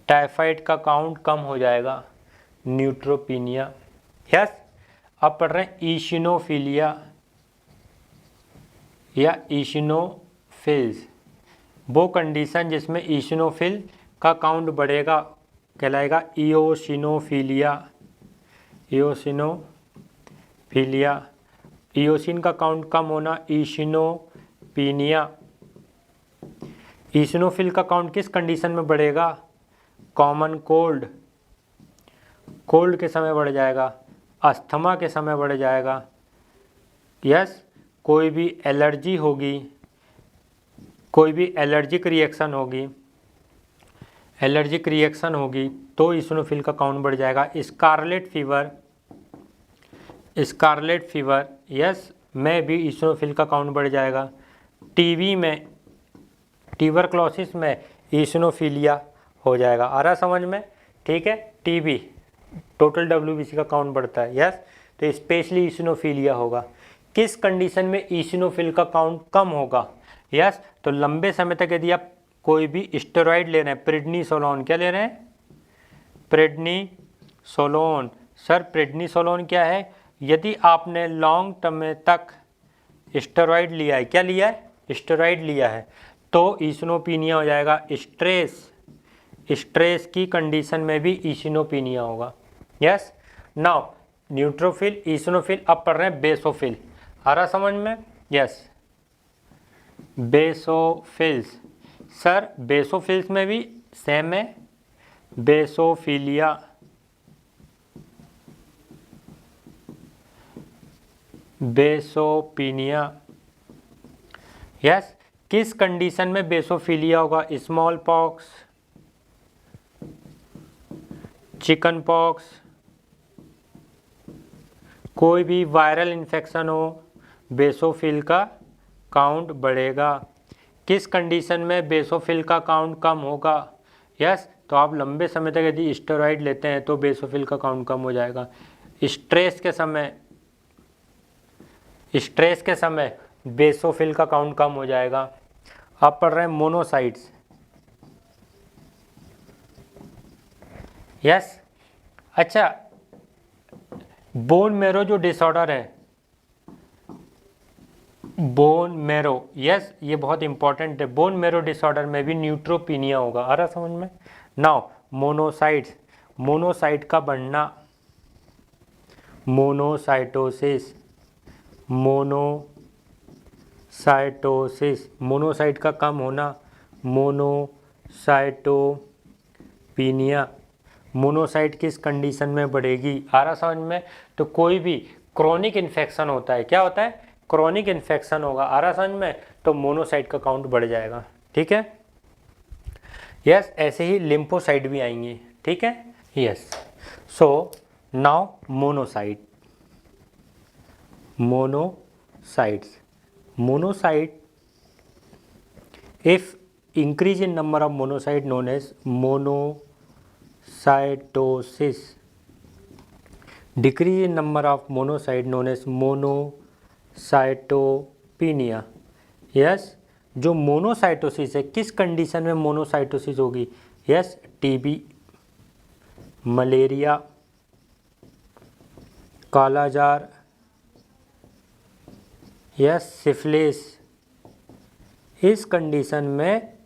टाइफाइड का काउंट कम हो जाएगा, न्यूट्रोपीनिया, यस। अब पढ़ रहे हैं ईशिनोफिलिया या ईशिनोफिल्स, वो कंडीशन जिसमें ईशिनोफिल का काउंट बढ़ेगा, कहलाएगा इओसिनोफिलिया, इओसिन का काउंट कम होना ईशिनोपीनिया। ईशिनोफिल का काउंट किस कंडीशन में बढ़ेगा, कॉमन कोल्ड के समय बढ़ जाएगा, अस्थमा के समय बढ़ जाएगा, यस, कोई भी एलर्जी होगी, कोई भी एलर्जिक रिएक्शन होगी तो ईशिनोफिल का काउंट बढ़ जाएगा। स्कारलेट फीवर, यस, में भी ईशिनोफिल का काउंट बढ़ जाएगा। टीबी में, ट्यूबरक्लोसिस में ईशिनोफिलिया हो जाएगा, आ रहा समझ में, ठीक है। टीबी टोटल डब्ल्यूबीसी का काउंट बढ़ता है, यस, तो स्पेशली ईशिनोफिलिया होगा। किस कंडीशन में ईशिनोफिल का काउंट कम होगा, यस, तो लंबे समय तक यदि आप कोई भी स्टेरॉइड ले रहे हैं, प्रेडनिसोलोन, क्या ले रहे हैं, प्रेडनिसोलोन। सर प्रेडनिसोलोन क्या है, यदि आपने लॉन्ग टर्म तक स्टेरॉइड लिया है, क्या लिया है, स्टेरॉइड लिया है, तो ईशिनोपीनिया हो जाएगा। स्ट्रेस की कंडीशन में भी ईशिनोपीनिया होगा, यस। नाउ न्यूट्रोफिल, ईशिनोफिल, अब पढ़ रहे हैं बेसोफिल, आ रहा समझ में, यस। बेसोफिल्स, सर बेसोफिल्स में भी सेम है, बेसोफिलिया, बेसोपिनिया। यस, किस कंडीशन में बेसोफिलिया होगा? स्मॉल पॉक्स, चिकन पॉक्स, कोई भी वायरल इन्फेक्शन हो, बेसोफिल का काउंट बढ़ेगा। किस कंडीशन में बेसोफिल का काउंट कम होगा? यस, तो आप लंबे समय तक यदि स्टेरॉइड लेते हैं तो बेसोफिल का काउंट कम हो जाएगा। स्ट्रेस के समय बेसोफिल का काउंट कम हो जाएगा। आप पढ़ रहे हैं मोनोसाइट्स। यस, अच्छा, बोन मैरो जो डिसऑर्डर है, बोन मैरो, यस ये बहुत इंपॉर्टेंट है। बोन मैरो डिसऑर्डर में भी न्यूट्रोपिनिया होगा। आ रहा समझ में? नाउ मोनोसाइट्स, मोनोसाइट का बढ़ना, मोनोसाइटोसिस, मोनोसाइटोसिस, मोनोसाइट का कम होना, मोनोसाइटोपिनिया। मोनोसाइट किस कंडीशन में बढ़ेगी? आ रहा समझ में? तो कोई भी क्रोनिक इन्फेक्शन होता है, क्या होता है? क्रोनिक इन्फेक्शन होगा। आ रहा समझ में? तो मोनोसाइट का काउंट बढ़ जाएगा। ठीक है? यस, ऐसे ही लिम्फोसाइट भी आएंगे। ठीक है? Yes, so now monocyte, monocyte, if increase in number of monocyte known as monocytosis, decrease in number of monocyte known as monocytopenia। Yes, जो मोनोसाइटोसिस है, किस कंडीशन में मोनोसाइटोसिस होगी? यस, टीबी, मलेरिया, कालाजार, यस सिफिलिस। इस condition में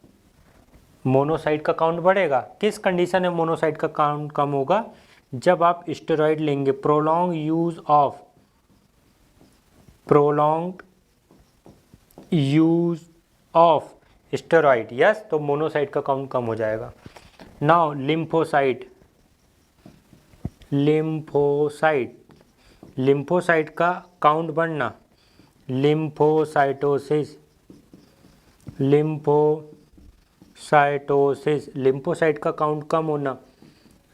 monocyte का count बढ़ेगा। किस कंडीशन में मोनोसाइट का काउंट कम होगा? जब आप स्टेरॉइड लेंगे, prolong use of steroid. Yes, तो मोनोसाइट का काउंट कम हो जाएगा। नाउ लिम्फोसाइट का काउंट बढ़ना, लिम्फोसाइटोसिस, लिम्फोसाइट का काउंट कम होना,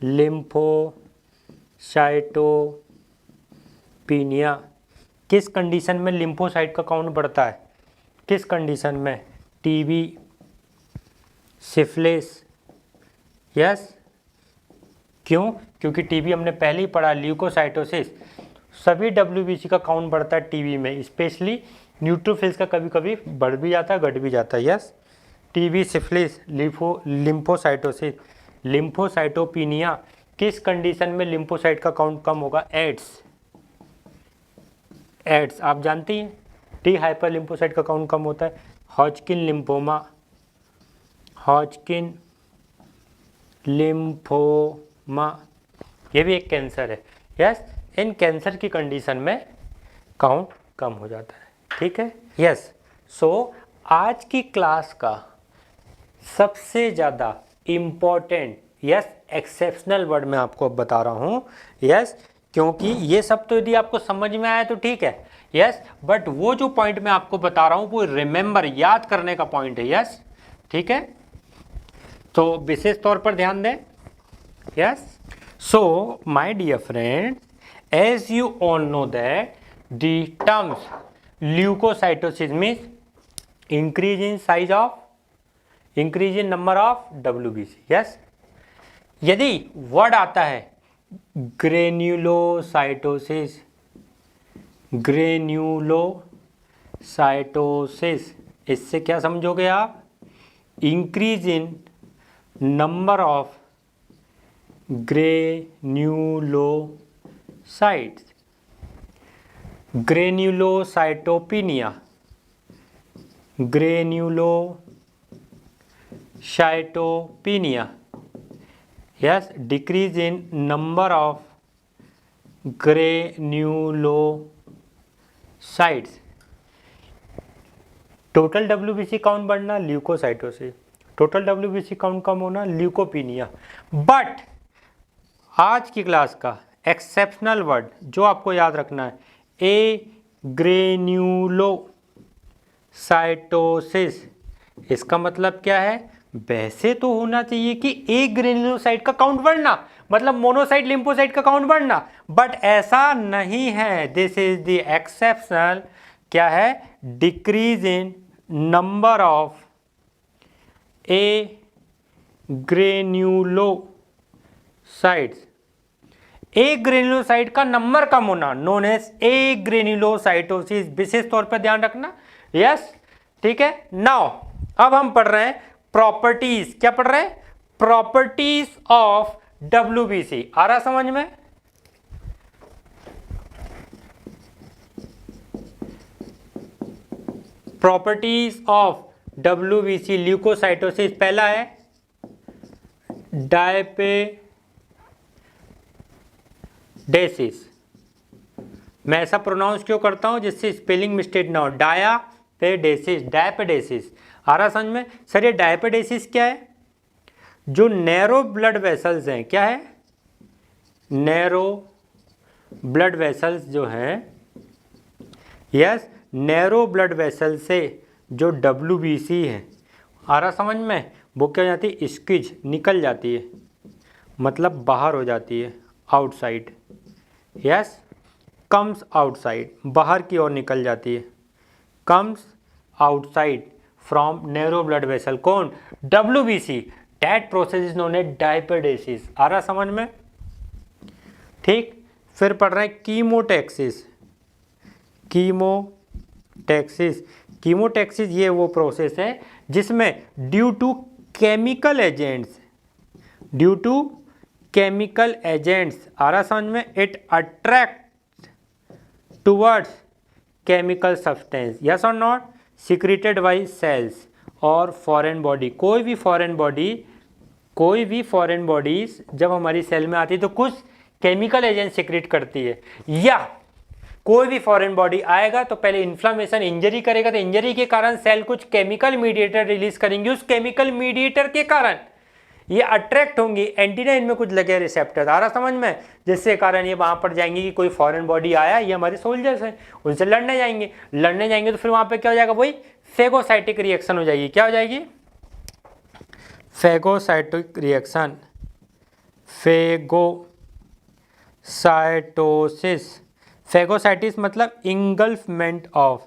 लिम्फोसाइटोपिनिया। किस कंडीशन में लिम्फोसाइट का काउंट बढ़ता है? किस कंडीशन में? TB, syphilis. यस, क्यों? क्योंकि टीबी हमने पहले ही पढ़ा, ल्यूकोसाइटोसिस। सभी डब्ल्यूबीसी का काउंट बढ़ता है टीबी में, स्पेशली न्यूट्रोफिल्स का कभी कभी बढ़ भी जाता है, घट भी जाता है। Yes, TB, syphilis, lymphocytosis, lymphocytopenia. किस कंडीशन में लिम्फोसाइट का काउंट कम होगा? एड्स आप जानती हैं, टी हाइपर लिम्फोसाइट का काउंट कम होता है। हॉजकिन लिम्फोमा, ये भी एक कैंसर है। यस, इन कैंसर की कंडीशन में काउंट कम हो जाता है। ठीक है? यस, सो आज की क्लास का सबसे ज़्यादा इम्पॉर्टेंट, यस एक्सेप्शनल वर्ड मैं आपको अब बता रहा हूँ। यस, क्योंकि ये सब तो यदि आपको समझ में आया तो ठीक है। यस, बट वो जो पॉइंट मैं आपको बता रहा हूँ वो रिमेंबर, याद करने का पॉइंट है। यस, ठीक है, तो विशेष तौर पर ध्यान दें। Yes, so my dear friend, as you all know that the terms leukocytosis means increase in number of WBC। yes, यदि वर्ड आता है ग्रेन्यूलोसाइटोसिस, इससे क्या समझोगे आप? Increase in number of granulocytes, granulocytopenia, yes, decrease in number of granulocytes. Total WBC count बढ़ना, leukocytosis. Total WBC count कम होना, ल्यूकोपीनिया। बट आज की क्लास का एक्सेप्शनल वर्ड जो आपको याद रखना है, ए ग्रेन्यूलोसाइटोसिस। इसका मतलब क्या है? वैसे तो होना चाहिए कि ए ग्रेन्यूलोसाइट का काउंट बढ़ना, मतलब मोनोसाइट लिम्फोसाइट का काउंट बढ़ना, बट ऐसा नहीं है। This is the exceptional. क्या है? Decrease in number of A granulocytes. A granulocyte का नंबर कम होना नोन एज ए ग्रेन्यूलोसाइटोसिस। विशेष तौर पर ध्यान रखना। यस, ठीक है। नाउ अब हम पढ़ रहे हैं प्रॉपर्टीज। क्या पढ़ रहे हैं? Properties of WBC. आ रहा समझ में? Properties of WBC leucocytosis. पहला है डायपेडेसिस। मैं ऐसा प्रोनाउंस क्यों करता हूं जिससे स्पेलिंग मिस्टेक ना हो। Diapedesis, diapedesis. आ रहा समझ में? सर ये डायपेडेसिस क्या है? जो नैरो ब्लड वेसल्स हैं, क्या है? नैरो ब्लड वेसल्स जो हैं, यस, नैरो ब्लड वेसल से जो डब्ल्यूबीसी है, आ रहा समझ में, वो क्या हो जाती है? स्क्विज, निकल जाती है, मतलब बाहर हो जाती है, आउटसाइड। यस, कम्स आउटसाइड, बाहर की ओर निकल जाती है, comes outside from narrow blood vessel. कौन? WBC. That process is known as diapedesis. आ रहा समझ में? ठीक। फिर पढ़ रहे हैं कीमोटैक्सिस। कीमोटैक्सिस, कीमोटैक्सिस ये वो प्रोसेस है जिसमें due to chemical agents, due to chemical agents, आ रहा समझ में, it attract towards chemical substance, yes और नॉट, सिक्रेटेड बाई सेल्स और फॉरेन बॉडी। कोई भी फॉरेन बॉडीज जब हमारी सेल में आती है तो कुछ केमिकल एजेंट सिक्रेट करती है, या कोई भी फॉरेन बॉडी आएगा तो पहले इन्फ्लामेशन, इंजरी करेगा, तो इंजरी के कारण सेल कुछ केमिकल मीडिएटर रिलीज करेंगे। उस केमिकल मीडिएटर के कारण ये अट्रैक्ट होंगी, एंटीना इनमें कुछ लगे रिसेप्टर, आ रहा समझ में, जिससे कारण ये वहां पर जाएंगे कि कोई फॉरेन बॉडी आया, ये हमारे सोल्जर्स हैं, उनसे लड़ने जाएंगे तो फिर वहां पे क्या हो जाएगा? वही फेगोसाइटिक रिएक्शन हो जाएगी। क्या हो जाएगी? Phagocytic reaction, phagocytosis. फेगोसाइटिस मतलब engulfment of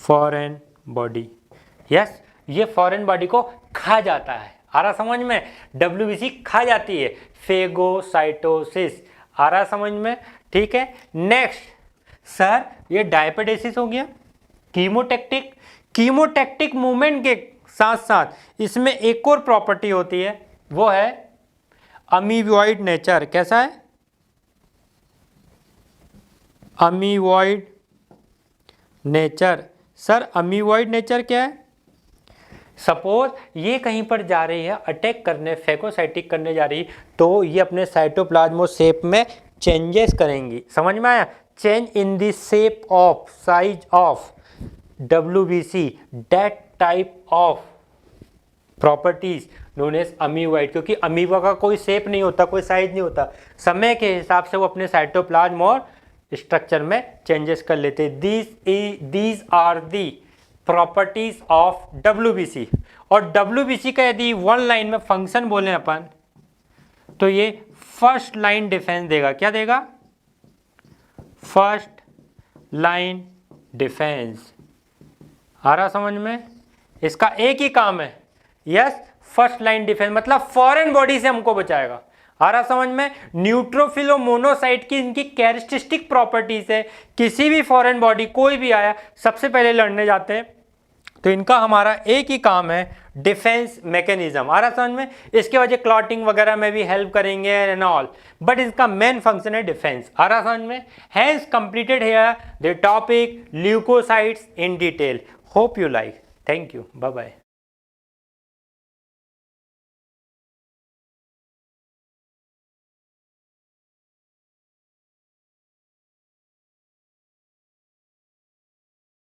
foreign body. Yes, ये फॉरेन बॉडी को खा जाता है, आ रहा समझ में, डब्ल्यूबीसी खा जाती है, फेगोसाइटोसिस। आ रहा समझ में? ठीक है। नेक्स्ट सर, ये डायपेडेसिस हो गया। कीमोटैक्टिक मूवमेंट के साथ साथ इसमें एक और प्रॉपर्टी होती है, वो है अमीबॉइड नेचर। कैसा है? Amoeboid nature. Sir amoeboid nature क्या है? सपोज ये कहीं पर जा रही है अटैक करने, फेगोसाइटिक करने जा रही, तो ये अपने साइटोप्लाज्म शेप में चेंजेस करेंगी। समझ में आया? Change in the shape of, size of WBC, that type of properties known as amoeboid. क्योंकि अमीबा का कोई शेप नहीं होता, कोई साइज नहीं होता, समय के हिसाब से वो अपने साइटोप्लाज्म और स्ट्रक्चर में चेंजेस कर लेते हैं। These are the properties of WBC। और WBC का यदि वन लाइन में फंक्शन बोले अपन, तो ये फर्स्ट लाइन डिफेंस देगा। क्या देगा? First line defence. आ रहा समझ में? इसका एक ही काम है, यस, फर्स्ट लाइन डिफेंस, मतलब फॉरेन बॉडी से हमको बचाएगा। आ रहा समझ में? न्यूट्रोफिल और मोनोसाइट की इनकी कैरेक्टरिस्टिक प्रॉपर्टीज है, किसी भी फॉरेन बॉडी कोई भी आया सबसे पहले लड़ने जाते हैं, तो इनका हमारा एक ही काम है, डिफेंस मैकेनिज्म। आ रहा समझ में? इसके वजह क्लॉटिंग वगैरह में भी हेल्प करेंगे एंड ऑल, बट इसका मेन फंक्शन है डिफेंस। आ रहा समझ में? Has completed here the topic leucocytes in detail. Hope you like. Thank you, bye bye.